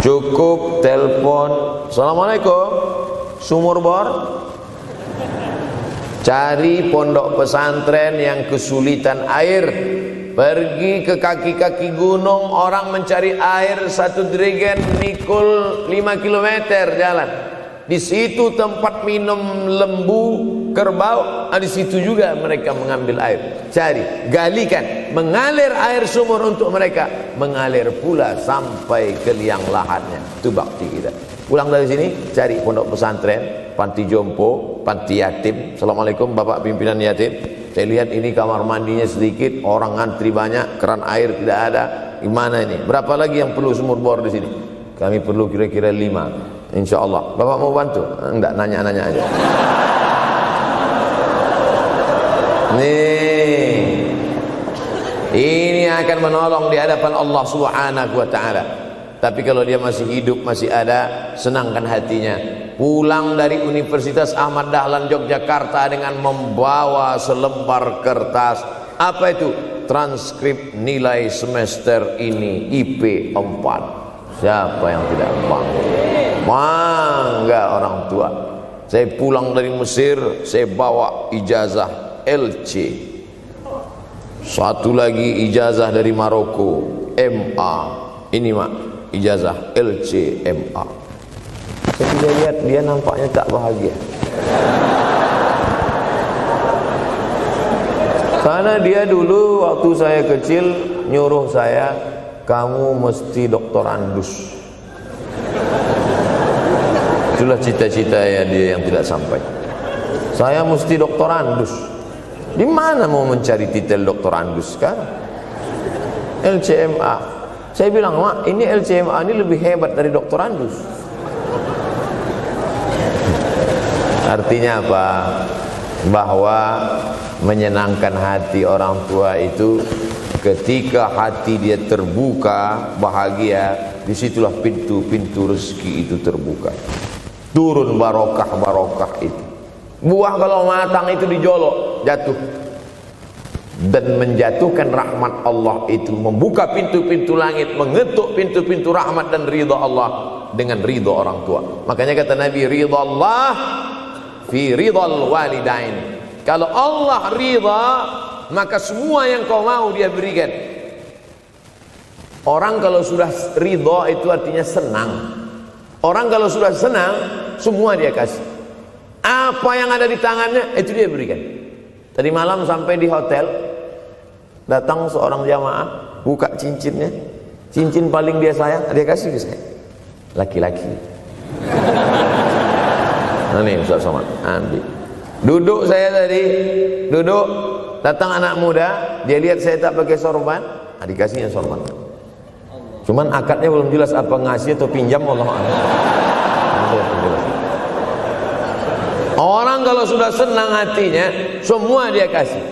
cukup telepon, assalamualaikum, sumur bor. Cari pondok pesantren yang kesulitan air, pergi ke kaki-kaki gunung, orang mencari air, satu jerigen mikul 5 km jalan. Di situ tempat minum lembu, kerbau, di situ juga mereka mengambil air. Cari, galikan, mengalir air sumur untuk mereka, mengalir pula sampai ke liang lahatnya. Itu bakti kita. Pulang dari sini, cari pondok pesantren, panti jompo, panti yatim. Assalamualaikum Bapak pimpinan yatim, saya lihat ini kamar mandinya sedikit, orang antri banyak, keran air tidak ada. Gimana ini? Berapa lagi yang perlu sumur bor di sini? Kami perlu kira-kira 5. Insya Allah. Bapak mau bantu? Enggak, nanya-nanya aja. Nih, ini akan menolong di hadapan Allah Subhanahu wa Ta'ala. Tapi kalau dia masih hidup, masih ada, senangkan hatinya. Pulang dari Universitas Ahmad Dahlan Yogyakarta dengan membawa selembar kertas. Apa itu? Transkrip nilai semester ini IP 4. Siapa yang tidak bangga? Bangga orang tua. Saya pulang dari Mesir, saya bawa ijazah LC. Satu lagi ijazah dari Maroko, MA. Ini mak, ijazah LC MA. Ketika lihat dia nampaknya tak bahagia, karena dia dulu waktu saya kecil nyuruh saya, kamu mesti doktorandus. Itulah cita-cita ya dia yang tidak sampai. Saya mesti doktorandus. Di mana mau mencari titel doktorandus sekarang? LCMA. Saya bilang, mak, ini LCMA ini lebih hebat dari doktorandus. Artinya apa? Bahwa menyenangkan hati orang tua itu ketika hati dia terbuka, bahagia, disitulah pintu-pintu rezeki itu terbuka. Turun barokah-barokah itu. Buah kalau matang itu dijolok, jatuh. Dan menjatuhkan rahmat Allah itu, membuka pintu-pintu langit, mengetuk pintu-pintu rahmat dan ridha Allah dengan ridha orang tua. Makanya kata Nabi, ridha Allah fi ridhal walidain. Kalau Allah ridha, maka semua yang kau mau dia berikan. Orang kalau sudah ridha itu artinya senang. Orang kalau sudah senang, semua dia kasih. Apa yang ada di tangannya, itu dia berikan. Tadi malam sampai di hotel, datang seorang jamaah, buka cincinnya. Cincin paling dia sayang, dia kasih ke saya. laki-laki. Nah nih Ustaz Somad, ambil. Duduk saya tadi, duduk, datang anak muda, dia lihat saya tak pakai sorban, dikasihnya sorban. Cuman akadnya belum jelas apa ngasih atau pinjam, Allah a'lam. Orang kalau sudah senang hatinya, semua dia kasih.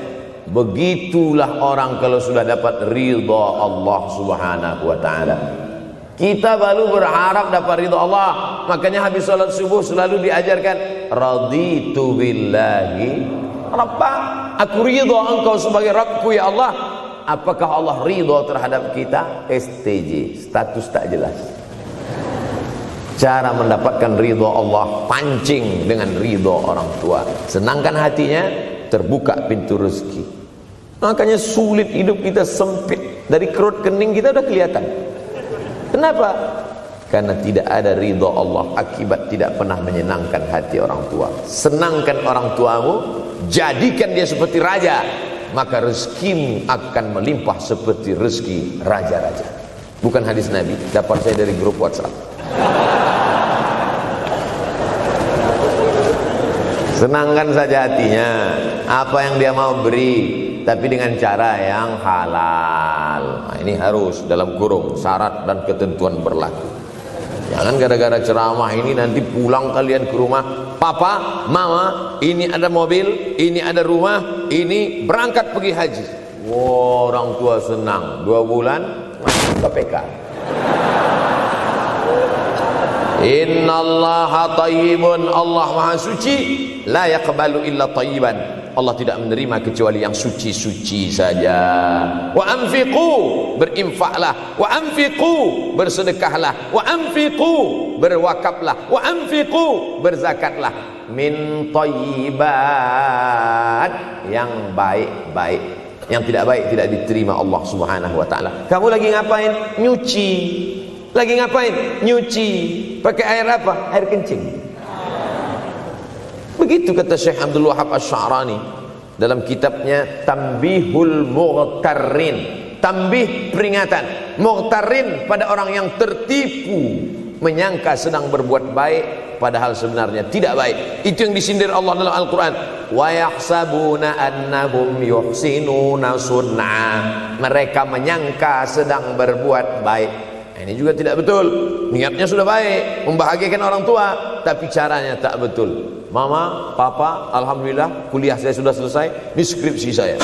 Begitulah orang kalau sudah dapat ridha Allah Subhanahu wa taala. Kita baru berharap dapat ridha Allah. Makanya habis salat subuh selalu diajarkan raditu billahi rabba. Aku ridha engkau sebagai Rabbku ya Allah. Apakah Allah ridha terhadap kita? STJ, status tak jelas. Cara mendapatkan ridha Allah, pancing dengan ridha orang tua, senangkan hatinya, terbuka pintu rezeki. Makanya sulit hidup kita, sempit. Dari kerut kening kita udah kelihatan. Kenapa? Karena tidak ada ridha Allah, akibat tidak pernah menyenangkan hati orang tua. Senangkan orang tuamu, jadikan dia seperti raja, maka rezekimu akan melimpah seperti rezeki raja-raja. Bukan hadis Nabi, dapat saya dari grup WhatsApp. Senangkan saja hatinya, apa yang dia mau beri, tapi dengan cara yang halal. Nah, ini harus dalam kurung syarat dan ketentuan berlaku. Jangan gara-gara ceramah ini nanti pulang kalian ke rumah, papa, mama, ini ada mobil, ini ada rumah, ini berangkat pergi haji. Wow, orang tua senang, 2 bulan masuk KPK. Innallaha thayyibun, Allah maha suci, la yaqbalu illa thayyiban. Allah tidak menerima kecuali yang suci-suci saja. Wa anfiqu, berinfaklah. Wa anfiqu, bersedekahlah. Wa anfiqu, berwakaflah. Wa anfiqu, berzakatlah. Min thayyibat, yang baik-baik. Yang tidak baik tidak diterima Allah Subhanahu wa taala. Kamu lagi ngapain? Nyuci. Lagi ngapain? Nyuci. Pakai air apa? Air kencing. Begitu kata Syekh Abdul Wahab Asy-Sya'rani dalam kitabnya Tanbihul Mughtarrin. Tanbih, peringatan. Mughtarrin, pada orang yang tertipu, menyangka sedang berbuat baik padahal sebenarnya tidak baik. Itu yang disindir Allah dalam Al-Quran. Wa yahsabuna annahum yuhsinuna sun'a. Mereka menyangka sedang berbuat baik. Ini juga tidak betul. Niatnya sudah baik, membahagiakan orang tua, tapi caranya tak betul. Mama, papa, alhamdulillah kuliah saya sudah selesai, ini skripsi saya.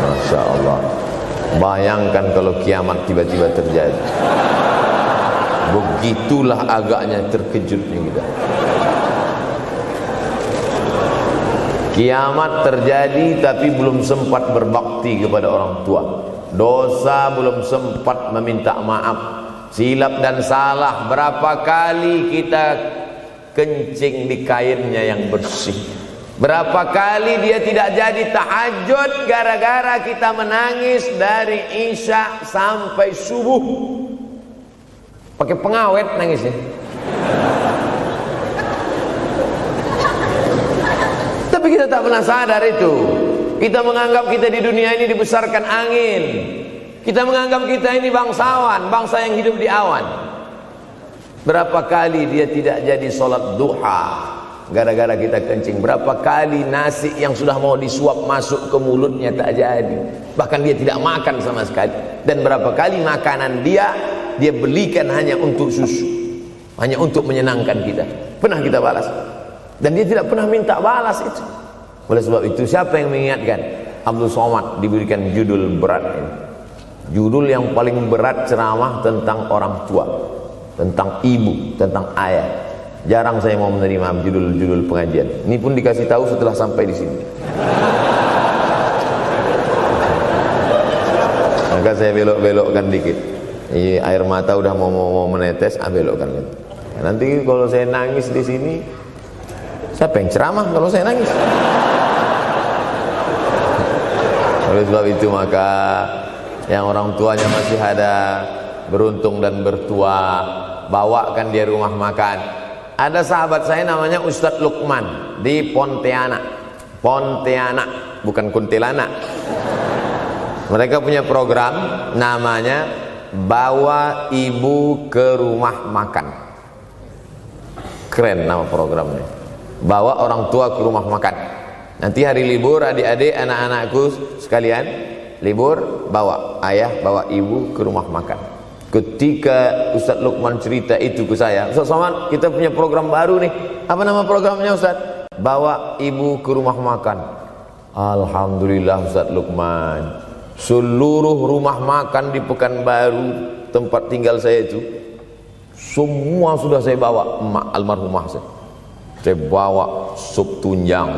Masya Allah. Bayangkan kalau kiamat tiba-tiba terjadi. Begitulah agaknya terkejutnya kita. Kiamat terjadi tapi belum sempat berbakti kepada orang tua. Dosa belum sempat meminta maaf. Silap dan salah berapa kali kita kencing di kainnya yang bersih. Berapa kali dia tidak jadi tahajud gara-gara kita menangis dari Isya sampai subuh. Pakai pengawet nangisnya. Tapi kita tak pernah sadar itu. Kita menganggap kita di dunia ini dibesarkan angin. Kita menganggap kita ini bangsawan, bangsa yang hidup di awan. Berapa kali dia tidak jadi sholat duha gara-gara kita kencing. Berapa kali nasi yang sudah mau disuap masuk ke mulutnya tak jadi. Bahkan dia tidak makan sama sekali. Dan berapa kali makanan dia belikan hanya untuk susu, hanya untuk menyenangkan kita. Pernah kita balas. Dan dia tidak pernah minta balas itu. Oleh sebab itu siapa yang mengingatkan? Abdul Somad diberikan judul berat ini. Judul yang paling berat ceramah tentang orang tua, tentang ibu, tentang ayah. Jarang saya mau menerima judul-judul pengajian. Ini pun dikasih tahu setelah sampai di sini. Maka saya belok-belokkan dikit. Ini air mata udah mau menetes, belokkan gitu. Nanti kalau saya nangis di sini, siapa yang ceramah kalau saya nangis? Oleh sebab itu maka yang orang tuanya masih ada, beruntung dan bertua, bawakan dia rumah makan. Ada sahabat saya namanya Ustadz Lukman di Pontianak. Pontianak, bukan kuntilanak. Mereka punya program namanya Bawa Ibu ke Rumah Makan. Keren nama programnya. Bawa orang tua ke rumah makan. Nanti hari libur adik-adik, anak-anakku sekalian, libur bawa ayah, bawa ibu ke rumah makan. Ketika Ustaz Lukman cerita itu ke saya, Ustaz Somad, kita punya program baru nih. Apa nama programnya Ustaz? Bawa ibu ke rumah makan. Alhamdulillah Ustaz Lukman, seluruh rumah makan di Pekanbaru tempat tinggal saya itu, semua sudah saya bawa. Emak almarhumah saya bawa sup tunjang,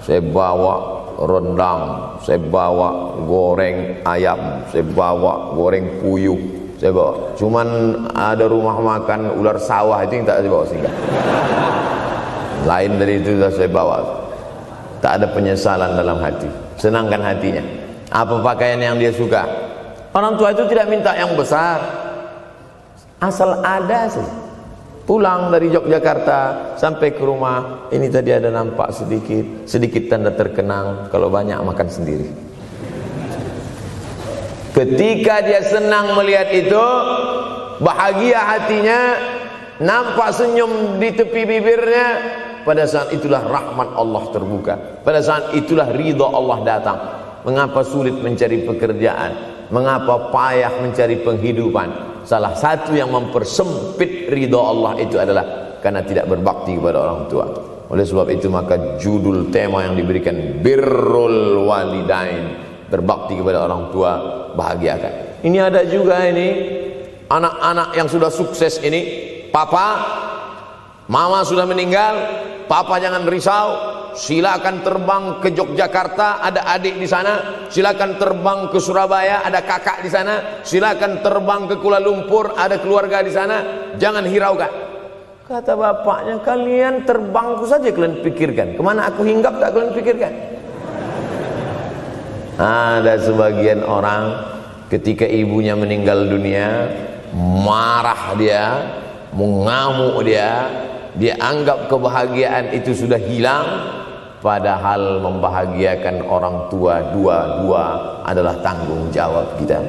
saya bawa rendang, saya bawa goreng ayam, saya bawa goreng puyuh, saya bawa. Cuman ada rumah makan ular sawah itu yang tak saya bawa singgah. Lain dari itu sudah saya bawa. Tak ada penyesalan dalam hati, senangkan hatinya. Apa pakaian yang dia suka? Orang tua itu tidak minta yang besar, asal ada sih. Pulang dari Yogyakarta sampai ke rumah, ini tadi ada nampak sedikit tanda terkenang. Kalau banyak makan sendiri. Ketika dia senang melihat itu, bahagia hatinya, nampak senyum di tepi bibirnya, pada saat itulah rahmat Allah terbuka. Pada saat itulah ridha Allah datang. Mengapa sulit mencari pekerjaan? Mengapa payah mencari penghidupan? Salah satu yang mempersempit ridha Allah itu adalah karena tidak berbakti kepada orang tua. Oleh sebab itu maka judul tema yang diberikan Birrul Walidain, berbakti kepada orang tua, bahagiakan. Ini ada juga ini anak-anak yang sudah sukses ini, papa, mama sudah meninggal, papa jangan risau, silakan terbang ke Yogyakarta, ada adik di sana. Silakan terbang ke Surabaya, ada kakak di sana. Silakan terbang ke Kuala Lumpur, ada keluarga di sana. Jangan hiraukan. Kata bapaknya, kalian terbangku saja kalian pikirkan. Kemana aku hinggap tak kalian pikirkan. Ada sebagian orang ketika ibunya meninggal dunia, marah dia, mengamuk dia anggap kebahagiaan itu sudah hilang. Padahal membahagiakan orang tua dua-dua adalah tanggung jawab kita.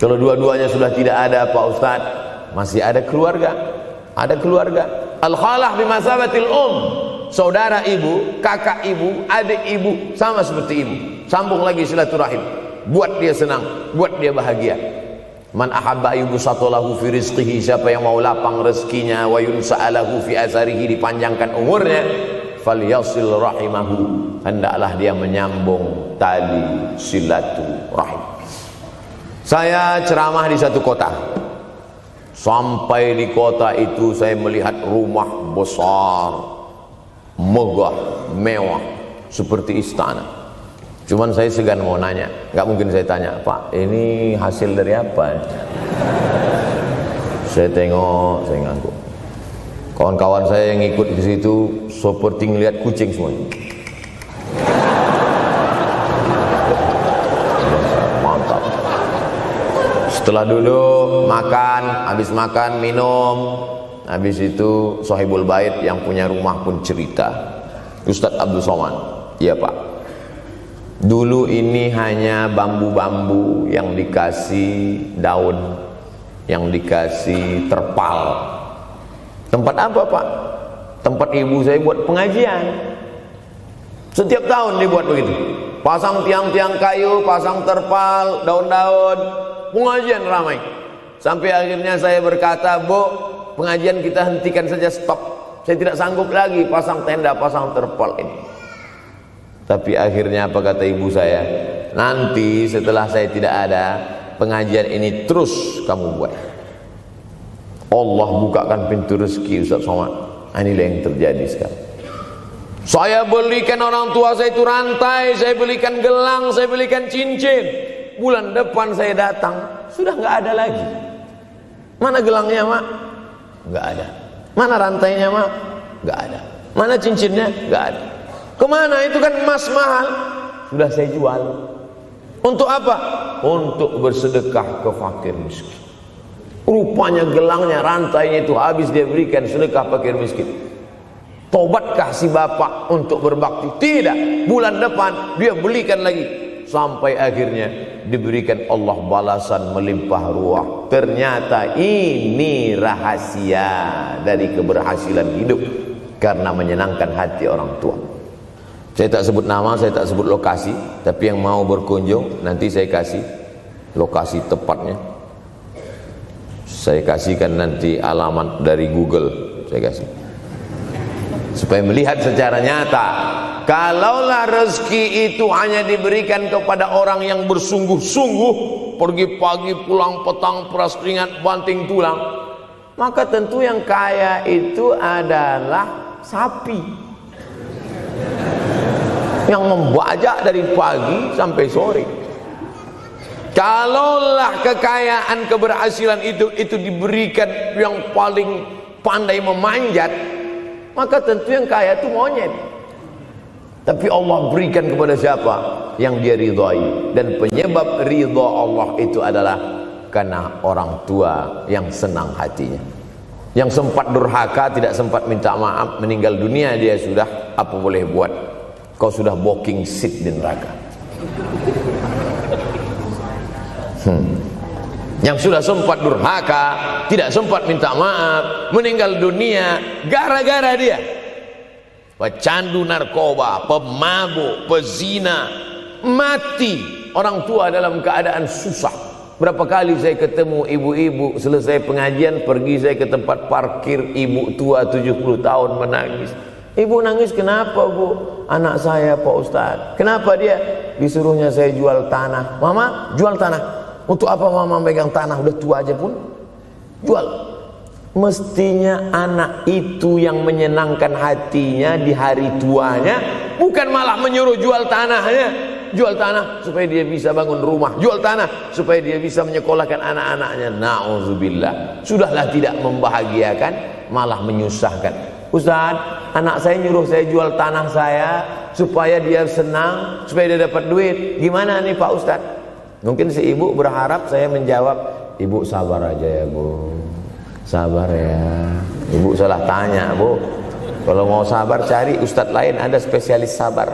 Kalau dua-duanya sudah tidak ada Pak Ustadz, masih ada keluarga. Ada keluarga. Al-khalah bimasabatil saudara ibu, kakak ibu, adik ibu, sama seperti ibu. Sambung lagi silaturahim, buat dia senang, buat dia bahagia. Man ahabba yubsatalahu fi rizqihi, siapa yang mau lapang rezekinya, wa yunsa'alahu fi asarihi, dipanjangkan umurnya, falyasil rahimahu, hendaklah dia menyambung tali silaturahim. Saya ceramah di satu kota. Sampai di kota itu saya melihat rumah besar, megah, mewah, seperti istana. Cuman saya segan mau nanya, nggak mungkin saya tanya, Pak, ini hasil dari apa? Saya tengok, saya ngangguk. Kawan-kawan saya yang ikut di situ seperti ngelihat kucing semuanya. Mantap. Setelah duduk, makan, habis makan, minum, habis itu Sohibul Bait yang punya rumah pun cerita. Ustadz Abdul Somad, iya Pak. Dulu ini hanya bambu-bambu yang dikasih daun, yang dikasih terpal. Tempat apa Pak? Tempat ibu saya buat pengajian. Setiap tahun dibuat begitu. Pasang tiang-tiang kayu, pasang terpal, daun-daun, pengajian ramai. Sampai akhirnya saya berkata, Bu, pengajian kita hentikan saja, stop. Saya tidak sanggup lagi pasang tenda, pasang terpal ini. Tapi akhirnya apa kata ibu saya? Nanti setelah saya tidak ada, pengajian ini terus kamu buat. Allah bukakan pintu rezeki Ustaz Somad. Inilah yang terjadi sekarang. Saya belikan orang tua saya itu rantai, saya belikan gelang, saya belikan cincin. Bulan depan saya datang, sudah nggak ada lagi. Mana gelangnya Mak? Nggak ada. Mana rantainya Mak? Nggak ada. Mana cincinnya? Nggak ada. Kemana? Itu kan emas mahal. Sudah saya jual. Untuk apa? Untuk bersedekah ke fakir miskin. Rupanya gelangnya, rantainya itu habis dia berikan sedekah fakir miskin. Tobatkah si bapak untuk berbakti? Tidak. Bulan depan dia belikan lagi. Sampai akhirnya diberikan Allah balasan melimpah ruah. Ternyata ini rahasia dari keberhasilan hidup, karena menyenangkan hati orang tua. Saya tak sebut nama, saya tak sebut lokasi, tapi yang mau berkunjung nanti saya kasih lokasi tepatnya. Saya kasihkan nanti alamat dari Google, saya kasih, supaya melihat secara nyata. Kalaulah rezeki itu hanya diberikan kepada orang yang bersungguh-sungguh, pergi pagi pulang petang, peras keringat banting tulang, maka tentu yang kaya itu adalah sapi yang membajak dari pagi sampai sore. Kalaulah kekayaan keberhasilan itu diberikan yang paling pandai memanjat, maka tentu yang kaya itu monyet. Tapi Allah berikan kepada siapa? Yang dia ridhai. Dan penyebab ridha Allah itu adalah karena orang tua yang senang hatinya. Yang sempat durhaka, tidak sempat minta maaf, meninggal dunia dia sudah, apa boleh buat? Kau sudah booking seat di neraka. Yang sudah sempat durhaka, tidak sempat minta maaf, meninggal dunia gara-gara dia pecandu narkoba, pemabuk, pezina, mati. Orang tua dalam keadaan susah. Berapa kali saya ketemu ibu-ibu selesai pengajian, pergi saya ke tempat parkir, ibu tua 70 tahun menangis. Ibu nangis kenapa bu? Anak saya Pak Ustadz. Kenapa dia? Disuruhnya saya jual tanah. Mama jual tanah. Untuk apa mama megang tanah? Udah tua aja pun jual. Mestinya anak itu yang menyenangkan hatinya di hari tuanya, bukan malah menyuruh jual tanahnya. Jual tanah supaya dia bisa bangun rumah, jual tanah supaya dia bisa menyekolahkan anak-anaknya. Na'udzubillah. Sudahlah tidak membahagiakan, malah menyusahkan. Ustaz, anak saya nyuruh saya jual tanah saya supaya dia senang, supaya dia dapat duit. Gimana nih Pak Ustaz? Mungkin si ibu berharap saya menjawab, ibu sabar aja ya bu, sabar ya. Ibu salah tanya bu. Kalau mau sabar cari ustadz lain, ada spesialis sabar,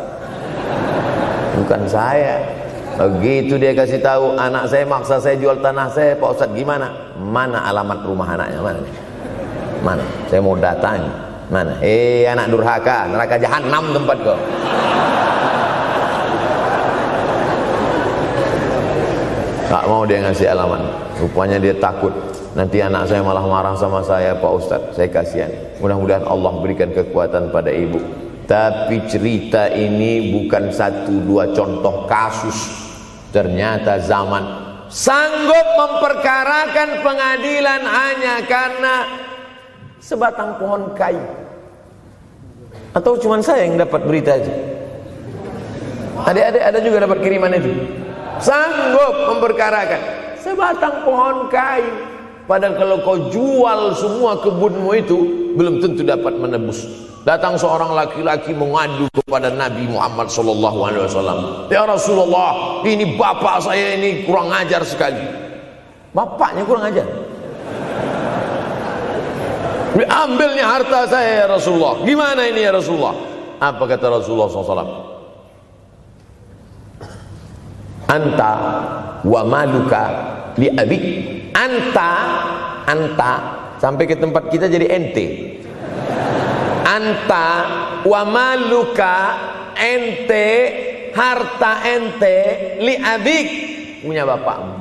bukan saya. Begitu dia kasih tahu, anak saya maksa saya jual tanah saya, Pak Ustadz gimana? Mana alamat rumah anaknya? Mana? Mana? Saya mau datang. Mana? Anak durhaka, neraka jahanam tempat kau. Tak mau dia ngasih alamat. Rupanya dia takut nanti anak saya malah marah sama saya, Pak Ustadz. Saya kasihan. Mudah-mudahan Allah berikan kekuatan pada ibu. Tapi cerita ini bukan satu dua contoh kasus. Ternyata zaman sanggup memperkarakan pengadilan hanya karena sebatang pohon kayu. Atau cuma saya yang dapat berita aja? Adik-adik ada juga dapat kiriman itu? Sanggup memperkarakan sebatang pohon kayu. Padahal kalau kau jual semua kebunmu itu, belum tentu dapat menebus. Datang seorang laki-laki mengadu kepada Nabi Muhammad SAW. Ya Rasulullah, ini bapak saya ini kurang ajar sekali. Bapaknya kurang ajar? Diambilnya harta saya ya Rasulullah. Gimana ini ya Rasulullah? Apa kata Rasulullah SAW? Anta wa maluka li abik. Anta sampai ke tempat kita jadi ente. Anta wa maluka, ente, harta ente, li abik, punya bapakmu.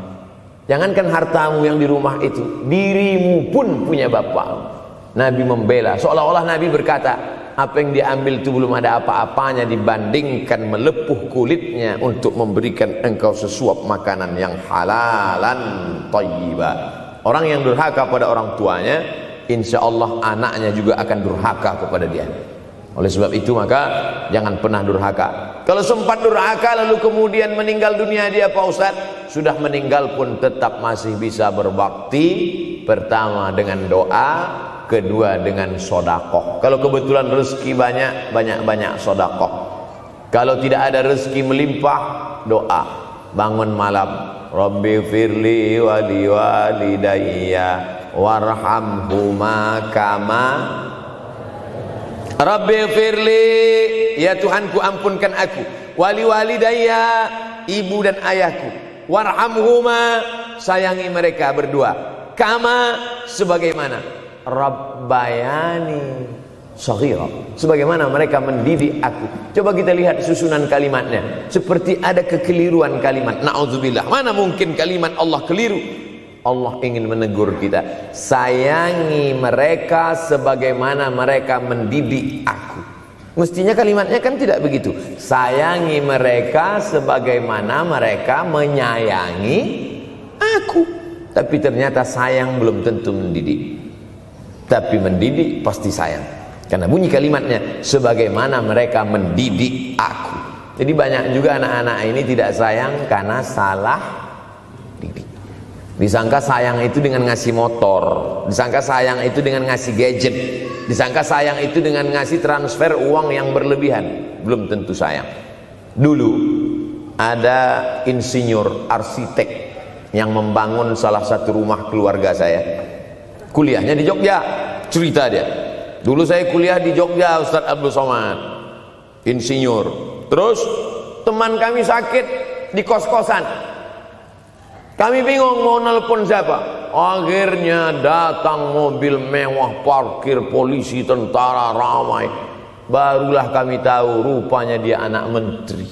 Jangankan hartamu yang di rumah itu, dirimu pun punya bapakmu. Nabi membela, seolah-olah Nabi berkata, apa yang diambil itu belum ada apa-apanya dibandingkan melepuh kulitnya untuk memberikan engkau sesuap makanan yang halalan thayyibah. Orang yang durhaka pada orang tuanya, insya Allah anaknya juga akan durhaka kepada dia. Oleh sebab itu maka jangan pernah durhaka. Kalau sempat durhaka lalu kemudian meninggal dunia dia, Pak Ustaz, sudah meninggal pun tetap masih bisa berbakti. Pertama dengan doa, kedua dengan sodakoh. Kalau kebetulan rezeki banyak sodakoh. Kalau tidak ada rezeki melimpah, doa. Bangun malam, Rabbi firli wali walidayya warhamhuma kama Rabbi firli, ya Tuhanku ampunkan aku, wali walidayya, ibu dan ayahku, Warhamhuma, sayangi mereka berdua. Kama, sebagaimana Rabbayani shaghira, sebagaimana mereka mendidik aku. Coba kita lihat susunan kalimatnya, seperti ada kekeliruan kalimat. Na'udzubillah, mana mungkin kalimat Allah keliru. Allah ingin menegur kita, sayangi mereka sebagaimana mereka mendidik aku. Mestinya kalimatnya kan tidak begitu. Sayangi mereka sebagaimana mereka menyayangi aku. Tapi ternyata sayang belum tentu mendidik, tapi mendidik pasti sayang. Karena bunyi kalimatnya, sebagaimana mereka mendidik aku. Jadi banyak juga anak-anak ini tidak sayang karena salah didik. Disangka sayang itu dengan ngasih motor, disangka sayang itu dengan ngasih gadget, disangka sayang itu dengan ngasih transfer uang yang berlebihan. Belum tentu sayang. Dulu ada insinyur arsitek yang membangun salah satu rumah keluarga saya. Kuliahnya di Jogja. Cerita dia, dulu saya kuliah di Jogja, Ustadz Abdul Somad, insinyur. Terus teman kami sakit di kos-kosan. Kami bingung mau nelpon siapa. Akhirnya datang mobil mewah, parkir polisi, tentara ramai. Barulah kami tahu rupanya dia anak menteri.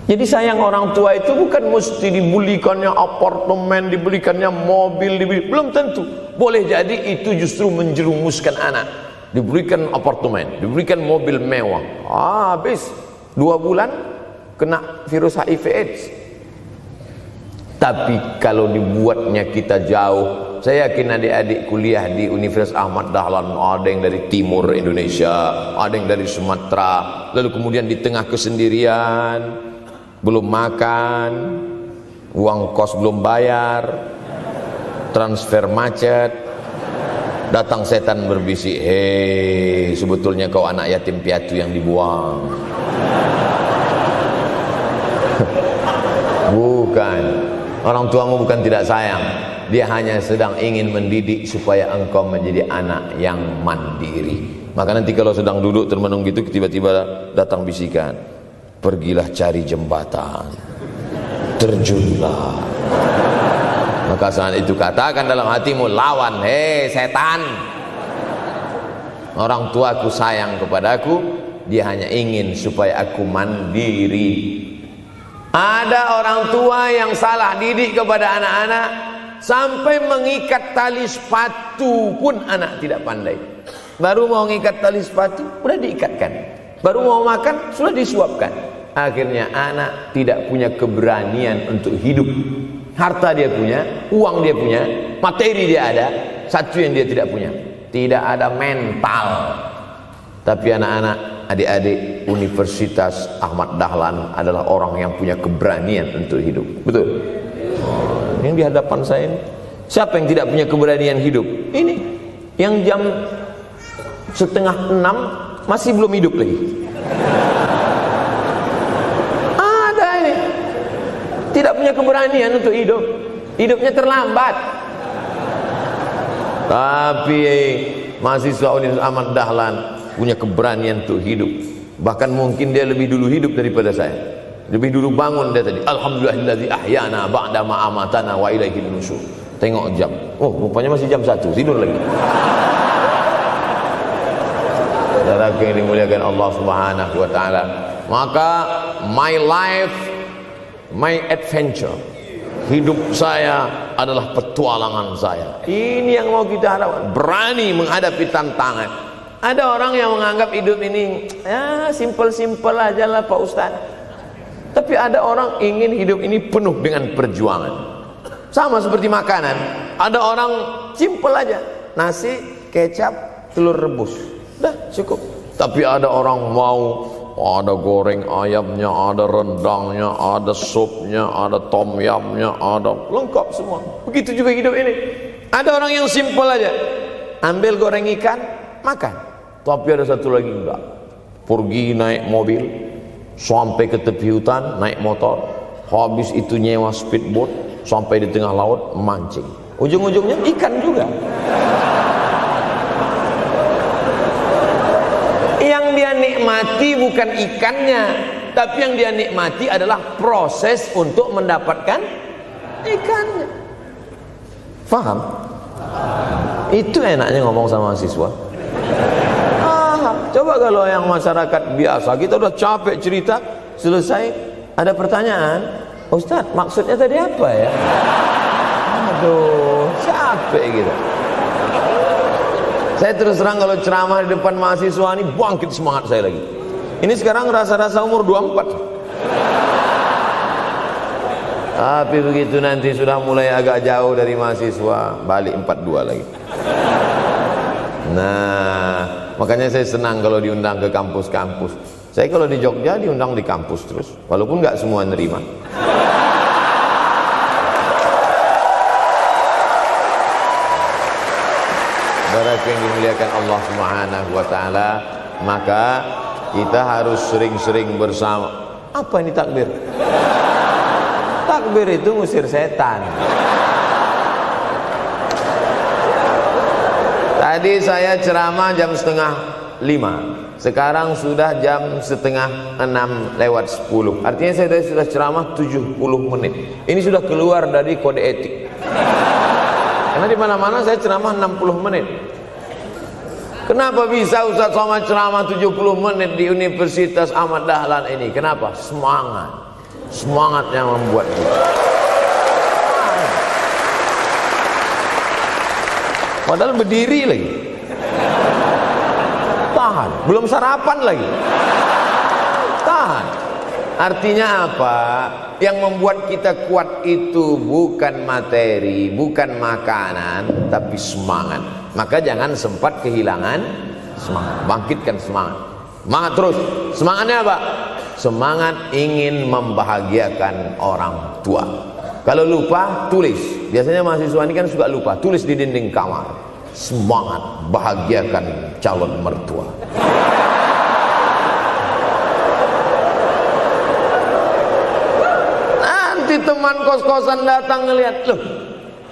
Jadi sayang orang tua itu bukan mesti dibelikannya apartemen, dibelikannya mobil, belum tentu. Boleh jadi itu justru menjerumuskan anak. Diberikan apartemen, diberikan mobil mewah, habis 2 bulan kena virus HIV AIDS. Tapi kalau dibuatnya kita jauh, saya yakin adik-adik kuliah di Universitas Ahmad Dahlan, ada yang dari timur Indonesia, ada yang dari Sumatera, lalu kemudian di tengah kesendirian, belum makan, uang kos belum bayar, transfer macet, datang setan berbisik, hei, sebetulnya kau anak yatim piatu yang dibuang. Bukan, orang tuamu bukan tidak sayang, dia hanya sedang ingin mendidik supaya engkau menjadi anak yang mandiri. Maka nanti kalau sedang duduk termenung gitu, tiba-tiba datang bisikan, pergilah cari jembatan, terjunlah. Maka saat itu katakan dalam hatimu, lawan, hei setan. Orang tuaku sayang kepadaku, dia hanya ingin supaya aku mandiri. Ada orang tua yang salah didik kepada anak-anak, sampai mengikat tali sepatu pun anak tidak pandai. Baru mau mengikat tali sepatu, sudah diikatkan. Baru mau makan, sudah disuapkan. Akhirnya anak tidak punya keberanian untuk hidup. Harta dia punya, uang dia punya, materi dia ada, satu yang dia tidak punya, tidak ada mental. Tapi anak-anak, adik-adik Universitas Ahmad Dahlan adalah orang yang punya keberanian untuk hidup. Betul? Yang di hadapan saya ini, siapa yang tidak punya keberanian hidup? Ini yang jam 5:30 masih belum hidup lagi. Ada ini tidak punya keberanian untuk hidup, hidupnya terlambat. Tapi mahasiswa Universitas Ahmad Dahlan punya keberanian untuk hidup. Bahkan mungkin dia lebih dulu hidup daripada saya. Lebih dulu bangun dia tadi. Alhamdulillahillazi ahyana ba'da ma amatana wa ilaihin nusyur. Tengok jam. Oh, rupanya masih jam 1, tidur lagi. Saudaraku yang dimuliakan Allah Subhanahu wa taala. Maka my life, my adventure, hidup saya adalah petualangan saya. Ini yang mau kita harapkan, berani menghadapi tantangan. Ada orang yang menganggap hidup ini ya simpel-simpel aja lah Pak Ustaz. Tapi ada orang ingin hidup ini penuh dengan perjuangan. Sama seperti makanan, ada orang simpel aja, nasi, kecap, telur rebus, dah cukup. Tapi ada orang mau ada goreng ayamnya, ada rendangnya, ada supnya, ada tom yumnya, ada lengkap semua. Begitu juga hidup ini. Ada orang yang simpel aja, ambil goreng ikan, makan. Tapi ada satu lagi enggak, pergi naik mobil sampai ke tepi hutan, naik motor, habis itu nyewa speedboat sampai di tengah laut mancing, ujung-ujungnya ikan juga. Yang dia nikmati bukan ikannya, tapi yang dia nikmati adalah proses untuk mendapatkan ikannya. Faham? Itu enaknya ngomong sama siswa. Coba kalau yang masyarakat biasa, kita udah capek cerita, selesai ada pertanyaan, Ustaz maksudnya tadi apa ya? Aduh, capek gitu. Saya terus terang kalau ceramah di depan mahasiswa ini bangkit semangat saya lagi. Ini sekarang rasa-rasa umur 24. Tapi begitu nanti sudah mulai agak jauh dari mahasiswa, balik 42 lagi. Nah, makanya saya senang kalau diundang ke kampus-kampus. Saya kalau di Jogja diundang di kampus terus, walaupun nggak semua nerima. Saudara yang dimuliakan Allah Subhanahu wa taala, maka kita harus sering-sering bersama. Apa ini takbir? Takbir itu ngusir setan. Tadi saya ceramah jam 4:30, sekarang sudah jam 5:30 artinya saya sudah ceramah 70 menit. Ini sudah keluar dari kode etik, karena di mana-mana saya ceramah 60 menit. Kenapa bisa Ustaz Somad ceramah 70 menit di Universitas Ahmad Dahlan ini? Kenapa? Semangat yang membuat kita. Padahal berdiri lagi, tahan, belum sarapan lagi, tahan. Artinya apa? Yang membuat kita kuat itu bukan materi, bukan makanan, tapi semangat. Maka jangan sempat kehilangan semangat. Bangkitkan semangat, semangat terus. Semangatnya apa? Semangat ingin membahagiakan orang tua. Kalau lupa, tulis. Biasanya mahasiswa ini kan suka lupa, tulis di dinding kamar. Semangat bahagiakan calon mertua. Nanti teman kos-kosan datang ngelihat, loh,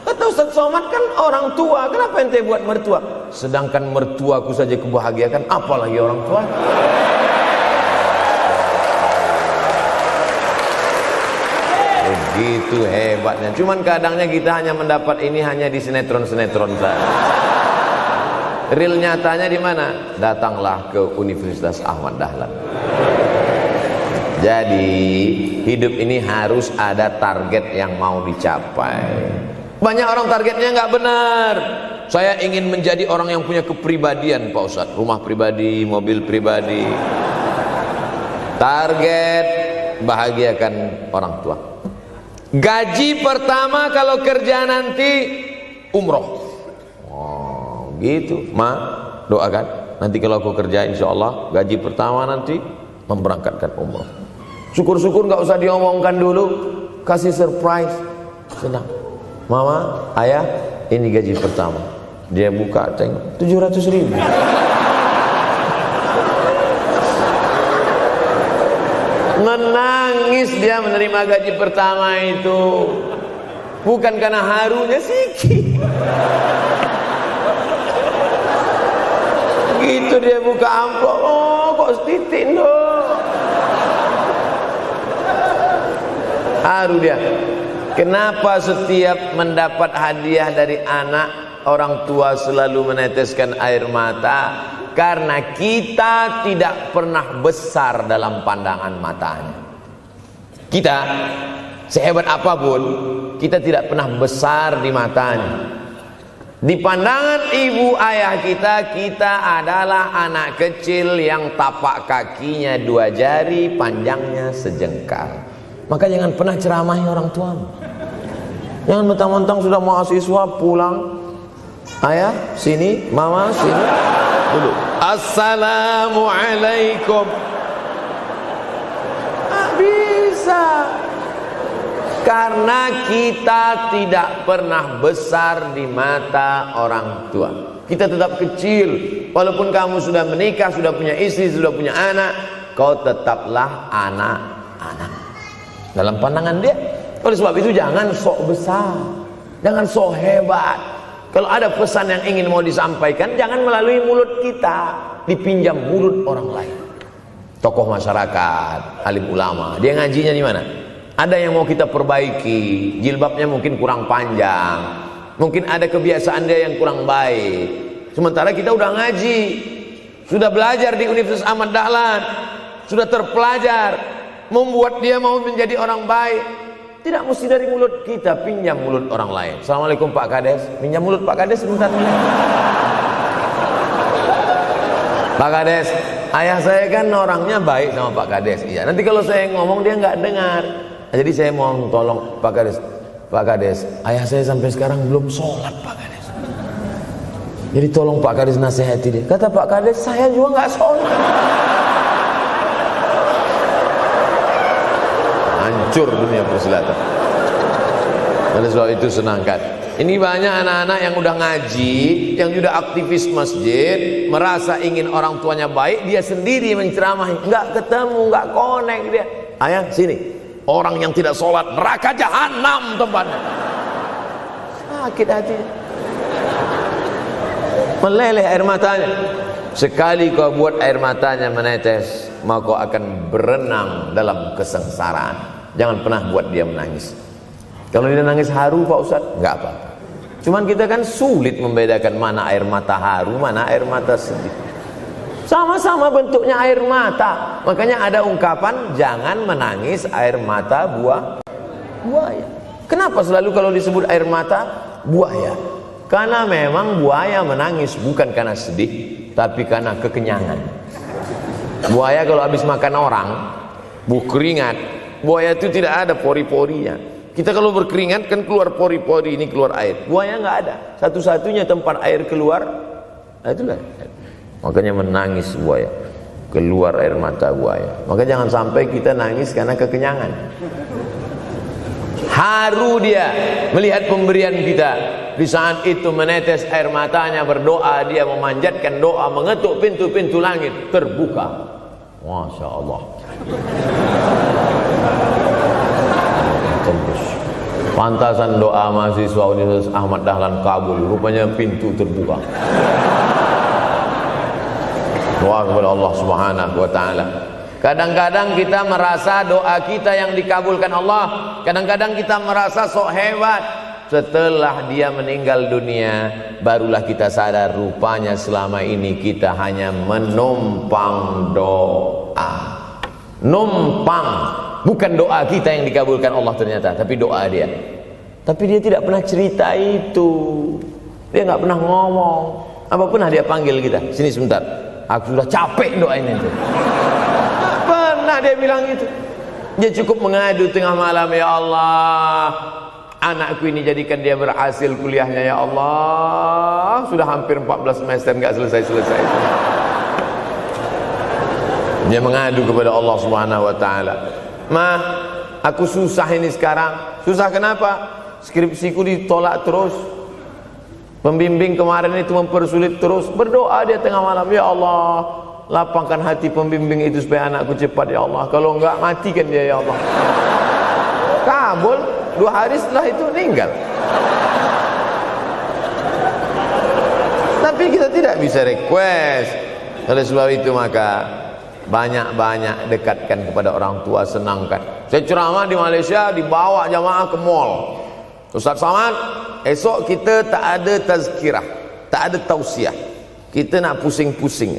kata Ustaz Somad kan orang tua, kenapa ente buat mertua? Sedangkan mertuaku saja kebahagiakan, apalagi orang tua. Begitu hebatnya. Cuman kadangnya kita hanya mendapat ini hanya di sinetron-sinetron saja. Real nyatanya di mana? Datanglah ke Universitas Ahmad Dahlan. Jadi hidup ini harus ada target yang mau dicapai. Banyak orang targetnya nggak benar. Saya ingin menjadi orang yang punya kepribadian, Pak Ustadz, rumah pribadi, mobil pribadi. Target bahagiakan orang tua. Gaji pertama kalau kerja nanti umroh. Oh, gitu. Ma, doakan. Nanti kalau aku kerja insya Allah gaji pertama nanti memberangkatkan umroh. Syukur-syukur nggak usah diomongkan dulu, kasih surprise. Senang. Mama, ayah, ini gaji pertama. Dia buka tengok 700.000. Menangis dia menerima gaji pertama itu, bukan karena harunya sikit. Gitu dia buka amplop, oh kok setitik loh. Haru dia. Kenapa setiap mendapat hadiah dari anak, orang tua selalu meneteskan air mata? Karena kita tidak pernah besar dalam pandangan matanya. Kita sehebat apapun, kita tidak pernah besar di matanya. Di pandangan ibu ayah kita, kita adalah anak kecil yang tapak kakinya 2 jari, panjangnya sejengkal. Maka jangan pernah ceramahi orang tuamu. Jangan mentang-mentang sudah mahasiswa pulang, ayah sini, mama sini, dulu assalamualaikum. Bisa. Karena kita tidak pernah besar di mata orang tua. Kita tetap kecil. Walaupun kamu sudah menikah, sudah punya istri, sudah punya anak, kau tetaplah anak-anak dalam pandangan dia. Oleh sebab itu jangan sok besar, jangan sok hebat. Kalau ada pesan yang ingin mau disampaikan, jangan melalui mulut kita, dipinjam mulut orang lain. tokoh masyarakat, alim ulama. Dia ngajinya di mana? Ada yang mau kita perbaiki, jilbabnya mungkin kurang panjang, mungkin ada kebiasaan dia yang kurang baik. Sementara kita udah ngaji, sudah belajar di Universitas Ahmad Dahlan, sudah terpelajar, membuat dia mau menjadi orang baik. Tidak mesti dari mulut kita, pinjam mulut orang lain. Assalamualaikum Pak Kades, pinjam mulut Pak Kades sebentar. Pak Kades, ayah saya kan orangnya baik sama Pak Kades. Iya, nanti kalau saya ngomong dia nggak dengar. Jadi saya mohon tolong Pak Kades. Pak Kades, ayah saya sampai sekarang belum sholat Pak Kades. Jadi tolong Pak Kades nasihati dia. Kata Pak Kades, saya juga nggak sholat. Hancur dunia persilatan. Oleh sebab itu senangkan. Ini banyak anak-anak yang udah ngaji, yang sudah aktivis masjid, merasa ingin orang tuanya baik, dia sendiri menceramahi, nggak ketemu, nggak connect dia. Ayah sini. Orang yang tidak sholat neraka jahanam tempatnya. Sakit hati, meleleh air matanya. Sekali kau buat air matanya menetes, maka kau akan berenang dalam kesengsaraan. Jangan pernah buat dia menangis. Kalau dia nangis haru Pak Ustaz, nggak apa-apa. Cuman kita kan sulit membedakan mana air mata haru, mana air mata sedih. Sama-sama bentuknya air mata. Makanya ada ungkapan jangan menangis air mata buaya. Kenapa selalu kalau disebut air mata buaya? Karena memang buaya menangis bukan karena sedih, tapi karena kekenyangan. Buaya kalau habis makan orang, keringat, buaya itu tidak ada pori-porinya. Kita kalau berkeringat kan keluar pori-pori, ini keluar air. Buaya nggak ada. Satu-satunya tempat air keluar, itulah. Makanya menangis buaya, keluar air mata buaya. Maka jangan sampai kita nangis karena kekenyangan. Haru dia melihat pemberian kita. Di saat itu menetes air matanya, berdoa, dia memanjatkan doa, mengetuk pintu-pintu langit, terbuka. Masya Allah. Tembus. Pantasan doa mahasiswa Universitas Ahmad Dahlan kabul, rupanya pintu terbuka. Doa kepada Allah Subhanahu wa taala. Kadang-kadang kita merasa doa kita yang dikabulkan Allah, kadang-kadang kita merasa sok hebat. Setelah dia meninggal dunia, barulah kita sadar rupanya selama ini kita hanya menumpang doa. Numpang, bukan doa kita yang dikabulkan Allah ternyata, tapi doa dia. Tapi dia tidak pernah cerita itu. Dia nggak pernah ngomong. Apa pernah dia panggil kita? Sini sebentar. Aku sudah capek doain itu. Pernah dia bilang itu. Dia cukup mengadu tengah malam, ya Allah, anakku ini jadikan dia berhasil kuliahnya, ya Allah. Sudah hampir 14 semester nggak selesai-selesai. Dia mengadu kepada Allah Subhanahu wa taala. Ma, aku susah ini sekarang. Susah kenapa? Skripsiku ditolak terus. Pembimbing kemarin itu mempersulit terus. Berdoa dia tengah malam, ya Allah, lapangkan hati pembimbing itu supaya anakku cepat, ya Allah. Kalau enggak, matikan dia, ya Allah. Kabul, 2 hari setelah itu meninggal. Tapi kita tidak bisa request. Oleh sebab itu maka banyak-banyak dekatkan kepada orang tua, senangkan. Saya ceramah di Malaysia, dibawa jamaah ke mall. Ustaz Samad, esok kita tak ada tazkirah, tak ada tausiah. Kita nak pusing-pusing.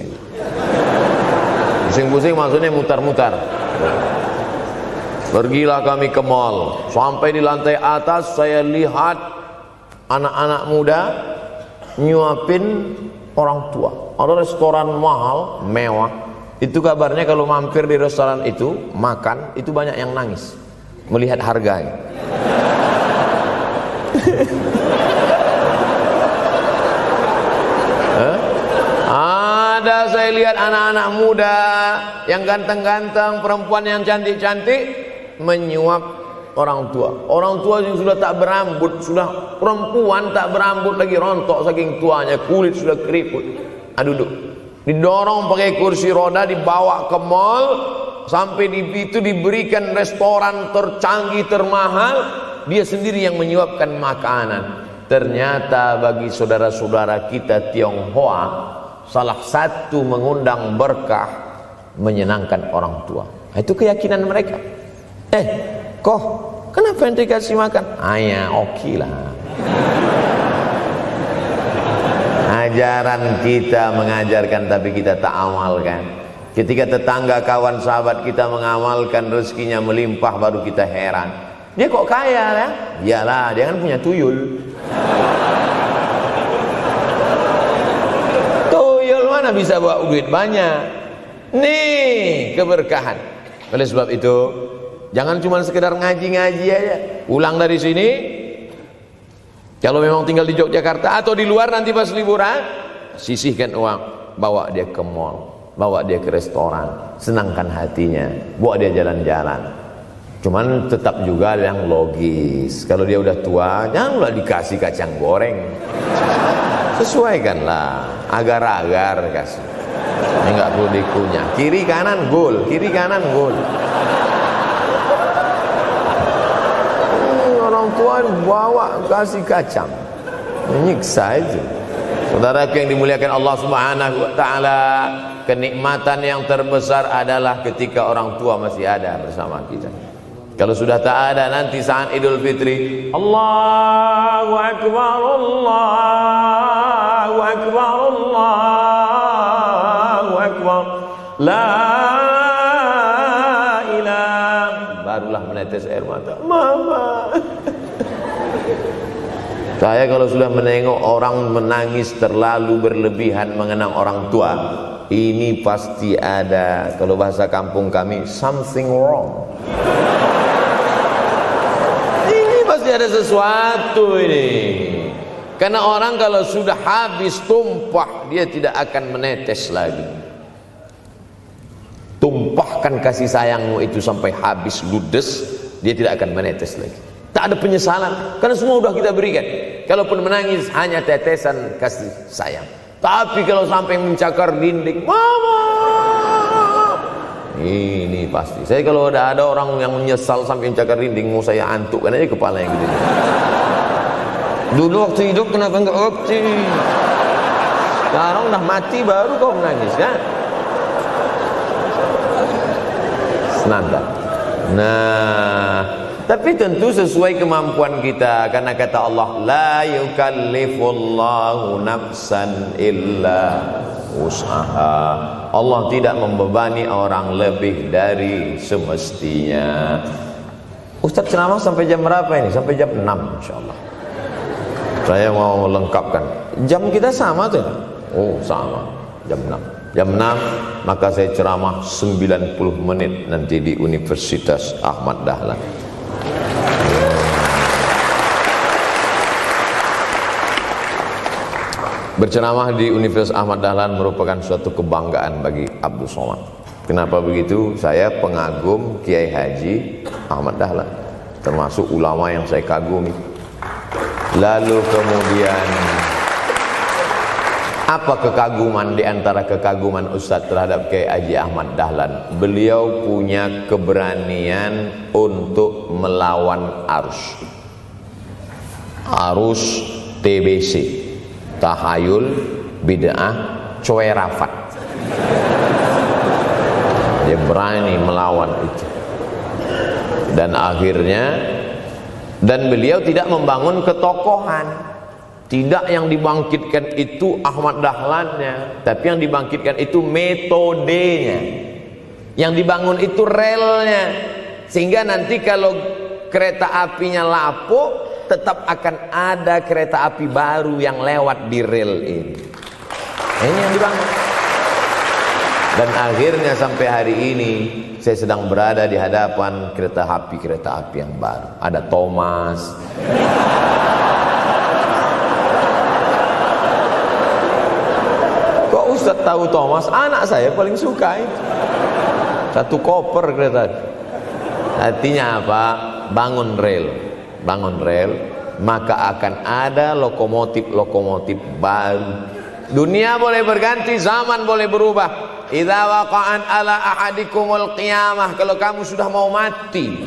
Pusing-pusing maksudnya mutar-mutar. Pergilah kami ke mall. Sampai di lantai atas saya lihat anak-anak muda nyuapin orang tua. Ada restoran mahal, mewah. Itu kabarnya kalau mampir di restoran itu, makan, itu banyak yang nangis melihat harganya. Ada saya lihat anak-anak muda yang ganteng-ganteng, perempuan yang cantik-cantik menyuap orang tua. Orang tua yang sudah tak berambut, sudah perempuan tak berambut lagi, rontok saking tuanya, kulit sudah keriput. Duduk, didorong pakai kursi roda, dibawa ke mall, sampai di itu diberikan restoran tercanggih, termahal. Dia sendiri yang menyuapkan makanan. Ternyata bagi saudara-saudara kita Tionghoa, salah satu mengundang berkah menyenangkan orang tua. Itu keyakinan mereka. Kok kenapa ente kasih makan? Ya oke lah. Ajaran kita mengajarkan tapi kita tak amalkan. Ketika tetangga, kawan, sahabat kita mengamalkan, rezekinya melimpah, baru kita heran. Dia kok kaya ya? Iyalah, dia kan punya tuyul. Tuyul mana bisa bawa duit banyak? Nih keberkahan. Oleh sebab itu, jangan cuma sekedar ngaji-ngaji aja. Pulang dari sini, kalau memang tinggal di Yogyakarta atau di luar nanti pas liburan, sisihkan uang, bawa dia ke mall, bawa dia ke restoran, senangkan hatinya, bawa dia jalan-jalan. Cuman tetap juga yang logis. Kalau dia udah tua, janganlah dikasih kacang goreng. Sesuaikanlah, agar-agar kasih. Ini nggak perlu dikunyah. Kiri kanan gol, kiri kanan gol. Orang tua bawa kasih kacang, menyiksa itu. Saudara yang dimuliakan Allah Subhanahu wa taala, kenikmatan yang terbesar adalah ketika orang tua masih ada bersama kita. Kalau sudah tak ada, nanti saat Idul Fitri, Allahu Akbar, Allahu Akbar, Allahu Akbar, la ilaha, barulah menetes air mata. Mama. Saya kalau sudah menengok orang menangis terlalu berlebihan mengenang orang tua, ini pasti ada, kalau bahasa kampung kami, something wrong. Pasti ada sesuatu ini. Karena orang kalau sudah habis tumpah, dia tidak akan menetes lagi. Tumpahkan kasih sayangmu itu sampai habis ludes, dia tidak akan menetes lagi. Tak ada penyesalan, karena semua sudah kita berikan. Kalaupun menangis hanya tetesan kasih sayang. Tapi kalau sampai mencakar dinding, mama, ini pasti. Saya kalau ada orang yang menyesal sampai mencakar dinding, mau saya antukkan aja kepala yang gede. Dulu waktu hidup kenapa enggak waktu? Sekarang udah mati baru kau menangis kan? Senanda. Nah, tapi tentu sesuai kemampuan kita, karena kata Allah, la yukallifullahu nafsan illa usaha. Allah tidak membebani orang lebih dari semestinya. Ustaz ceramah sampai jam berapa ini? Sampai jam 6 insyaallah. Saya mau melengkapkan. Jam kita sama tuh. Oh sama, jam 6. Jam 6 maka saya ceramah 90 menit nanti di Universitas Ahmad Dahlan. Berceramah di Universitas Ahmad Dahlan merupakan suatu kebanggaan bagi Abdul Somad. Kenapa begitu? Saya pengagum Kiai Haji Ahmad Dahlan, termasuk ulama yang saya kagumi. Lalu kemudian, apa kekaguman di antara kekaguman Ustadz terhadap Kiai Haji Ahmad Dahlan? Beliau punya keberanian untuk melawan arus TBC, tahayul, bid'ah, coerafat. Dia berani melawan itu. Dan akhirnya, dan beliau tidak membangun ketokohan. Tidak yang dibangkitkan itu Ahmad Dahlannya, tapi yang dibangkitkan itu metodenya. Yang dibangun itu relnya. Sehingga nanti kalau kereta apinya lapuk, tetap akan ada kereta api baru yang lewat di rel ini. Ini yang dibangun. Dan akhirnya sampai hari ini saya sedang berada di hadapan kereta api yang baru. Ada Thomas. Kok Ustaz tahu Thomas? Anak saya paling suka itu. Satu koper kereta. Artinya apa? Bangun rel, maka akan ada lokomotif baru. Dunia boleh berganti, zaman boleh berubah. Idza waqa'an ala ahadikumul qiyamah, kalau kamu sudah mau mati,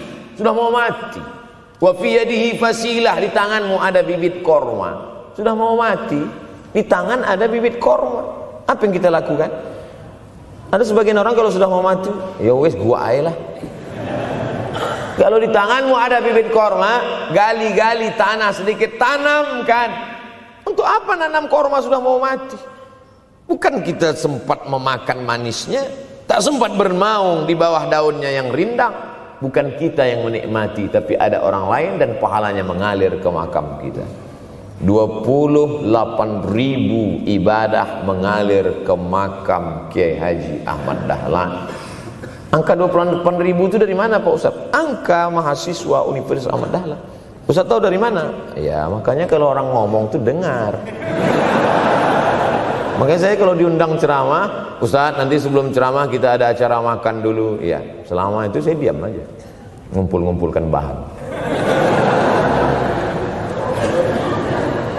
wa fi yadihi fasilah, di tanganmu ada bibit korma. Sudah mau mati, di tangan ada bibit korma. Apa yang kita lakukan? Ada sebagian orang kalau sudah mau mati, ya wes gua aja lah. Kalau di tanganmu ada bibit korma, gali-gali tanah sedikit, tanamkan. Untuk apa nanam korma sudah mau mati? Bukan kita sempat memakan manisnya, tak sempat bermaung di bawah daunnya yang rindang. Bukan kita yang menikmati, tapi ada orang lain dan pahalanya mengalir ke makam kita. 28.000 ibadah mengalir ke makam Kiai Haji Ahmad Dahlan. Angka 28.000 itu dari mana Pak Ustaz? Angka mahasiswa Universitas Ahmad Dahlan. Ustaz tahu dari mana? Ya makanya kalau orang ngomong tuh dengar. Makanya saya kalau diundang ceramah, Ustaz nanti sebelum ceramah kita ada acara makan dulu. Ya selama itu saya diam aja, ngumpul-ngumpulkan bahan.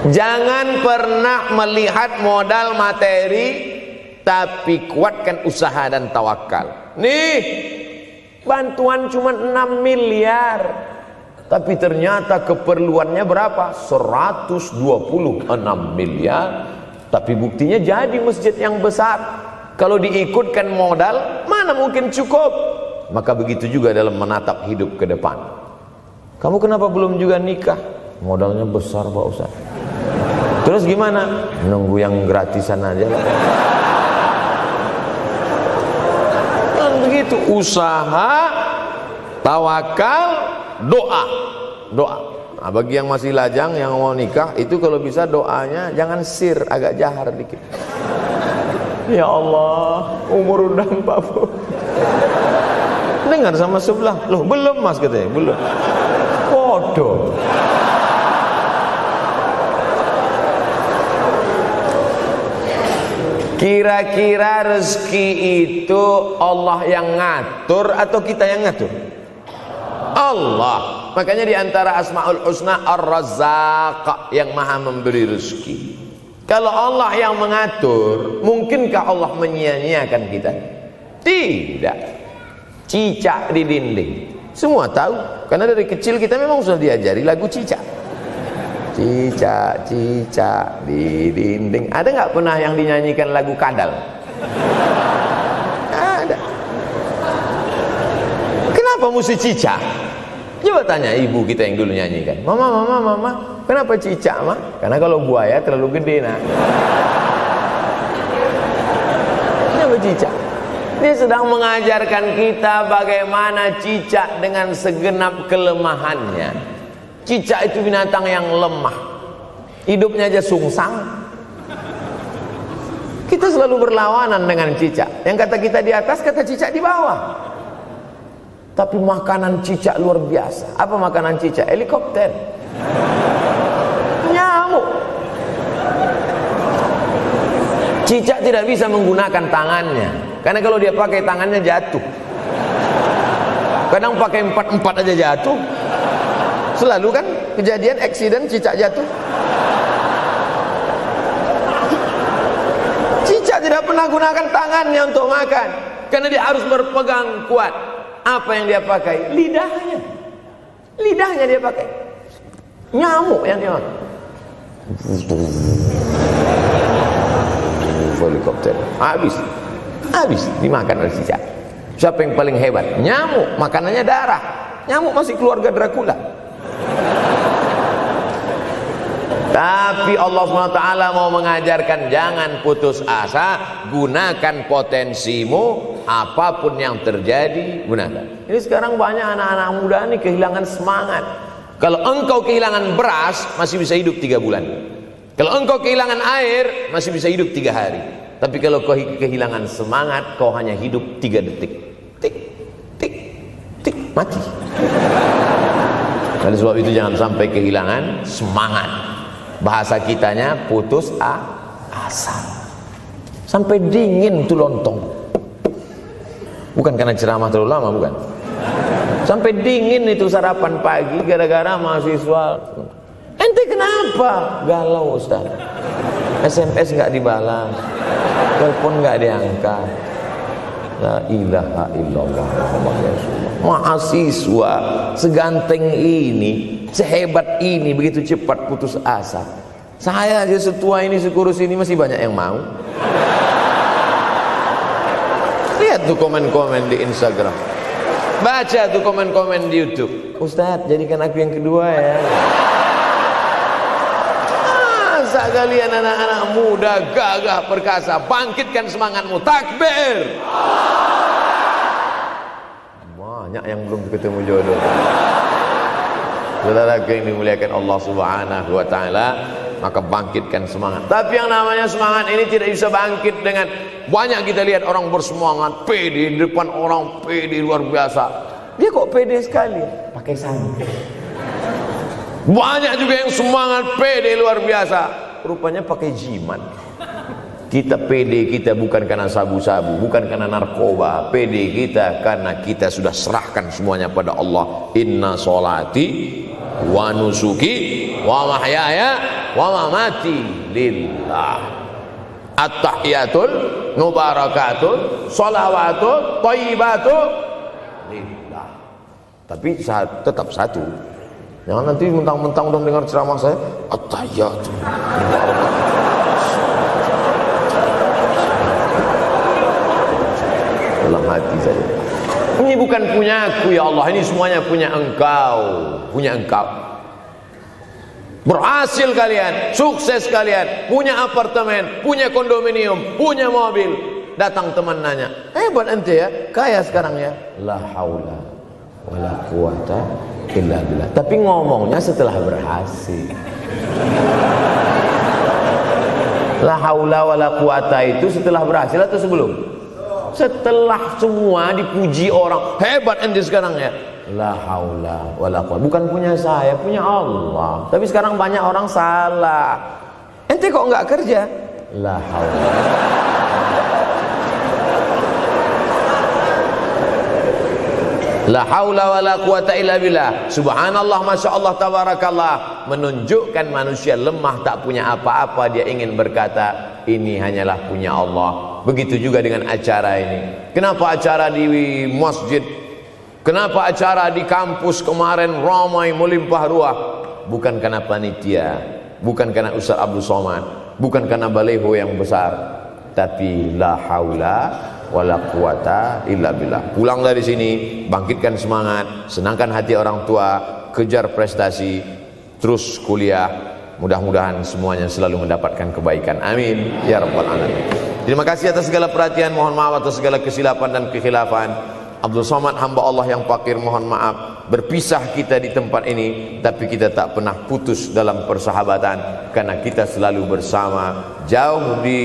Jangan pernah melihat modal materi, tapi kuatkan usaha dan tawakal. Nih bantuan cuma 6 miliar, tapi ternyata keperluannya berapa? 126 miliar. Tapi buktinya jadi masjid yang besar. Kalau diikutkan modal, mana mungkin cukup? Maka begitu juga dalam menatap hidup ke depan. Kamu kenapa belum juga nikah? Modalnya besar Pak Ustaz. Terus gimana? Nunggu yang gratisan aja lah. Dan begitu, usaha, tawakal, doa. Doa. Nah, bagi yang masih lajang, yang mau nikah, itu kalau bisa doanya jangan sir, agak jahar dikit. Ya Allah, umur udah 40. Dengar sama sebelah, loh belum mas katanya, belum. Bodoh. Kira-kira rezeki itu Allah yang ngatur atau kita yang ngatur? Allah. Makanya di antara Asmaul Husna Ar-Razzaq, yang maha memberi rezeki. Kalau Allah yang mengatur, mungkinkah Allah menyia-nyiakan kita? Tidak. Cicak di dinding, semua tahu, karena dari kecil kita memang sudah diajari lagu cicak. Cicak, cicak di dinding. Ada nggak pernah yang dinyanyikan lagu kadal? Ada. Kenapa mesti cicak? Coba tanya ibu kita yang dulu nyanyikan. Mama, kenapa cicak mah? Karena kalau buaya terlalu gede nak. Kenapa cicak? Dia sedang mengajarkan kita bagaimana cicak dengan segenap kelemahannya. Cicak itu binatang yang lemah, hidupnya aja sungsang. Kita selalu berlawanan dengan cicak. Yang kata kita di atas, kata cicak di bawah. Tapi makanan cicak luar biasa. Apa makanan cicak? Helikopter, nyamuk. Cicak tidak bisa menggunakan tangannya, karena kalau dia pakai tangannya jatuh. Kadang pakai 4 aja jatuh. Selalu kan kejadian accident cicak jatuh. Cicak tidak pernah gunakan tangannya untuk makan, karena dia harus berpegang kuat. Apa yang dia pakai? Lidahnya. Lidahnya dia pakai. Nyamuk yang dia makan. Helikopter. Habis dimakan oleh cicak. Siapa yang paling hebat? Nyamuk. Makanannya darah. Nyamuk masih keluarga Dracula. Tapi Allah SWT mau mengajarkan jangan putus asa, gunakan potensimu, apapun yang terjadi gunakan. Ini sekarang banyak anak-anak muda nih kehilangan semangat. Kalau engkau kehilangan beras masih bisa hidup 3 bulan. Kalau engkau kehilangan air masih bisa hidup 3 hari. Tapi kalau kau kehilangan semangat, kau hanya hidup 3 detik. Tik, tik, tik, mati. Oleh sebab itu jangan sampai kehilangan semangat. Bahasa kitanya putus asa. Sampai dingin tuh lontong. Bukan karena ceramah terlalu lama, bukan. Sampai dingin itu sarapan pagi gara-gara mahasiswa. Ente kenapa? Galau Ustaz. SMS nggak dibalas, telepon nggak diangkat. La ilaha illallah Muhammad Rasulullah. Mahasiswa seganteng ini, sehebat ini, begitu cepat putus asa. Saya aja setua ini, sekurus ini masih banyak yang mau. Lihat tuh komen-komen di Instagram, baca tuh komen-komen di YouTube. Ustadz, jadikan aku yang kedua ya. Masa kalian anak-anak muda gagah perkasa, bangkitkan semangatmu, takbir. Banyak yang belum ketemu jodoh. Saudara yang dimuliakan Allah Subhanahu wa taala, maka bangkitkan semangat. Tapi yang namanya semangat ini tidak bisa bangkit dengan banyak. Kita lihat orang bersemangat, pede di depan orang, pede luar biasa. Dia kok pede sekali? Pakai santai. Banyak juga yang semangat, pede luar biasa, rupanya pakai jimat. Kita pede kita bukan karena sabu-sabu, bukan karena narkoba. Pede kita karena kita sudah serahkan semuanya pada Allah. Inna sholati wa nusuki wa mahyaya wa mamati lillah. At-tahiyatul mubarakatun sholawatun thayyibatun lillah. Tapi tetap satu, jangan nanti mentang-mentang udah dengar ceramah saya at-tahiyatul mubarakatun. Dalam hati saja. Ini bukan punya aku ya Allah, ini semuanya punya Engkau, punya Engkau. Berhasil kalian, sukses kalian, punya apartemen, punya kondominium, punya mobil. Datang teman nanya, hebat ente ya, kaya sekarang ya. La haula wala quwata illa billah. Tapi ngomongnya setelah berhasil. La haula wala quwata itu setelah berhasil atau sebelum? Setelah semua dipuji orang, hebat ente sekarang ya. La haula wala quwwata, bukan punya saya, punya Allah. Tapi sekarang banyak orang salah. Ente kok nggak kerja? La haula. La haula wala quwwata illa billah. Subhanallah, masya Allah, tabarakallah. Menunjukkan manusia lemah, tak punya apa-apa. Dia ingin berkata, ini hanyalah punya Allah. Begitu juga dengan acara ini. Kenapa acara di masjid, kenapa acara di kampus kemarin ramai melimpah ruah? Bukan karena panitia, bukan karena Ustaz Abdul Somad, bukan karena baleho yang besar, tapi la haula wala quwata illa billah. Pulang dari sini, bangkitkan semangat, senangkan hati orang tua, kejar prestasi, terus kuliah. Mudah-mudahan semuanya selalu mendapatkan kebaikan. Amin ya rabbal alamin. Terima kasih atas segala perhatian. Mohon maaf atas segala kesilapan dan kekhilafan. Abdul Somad, hamba Allah yang fakir, mohon maaf. Berpisah kita di tempat ini, tapi kita tak pernah putus dalam persahabatan, karena kita selalu bersama, jauh di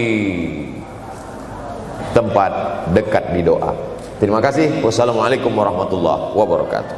tempat, dekat di doa. Terima kasih. Wassalamualaikum warahmatullahi wabarakatuh.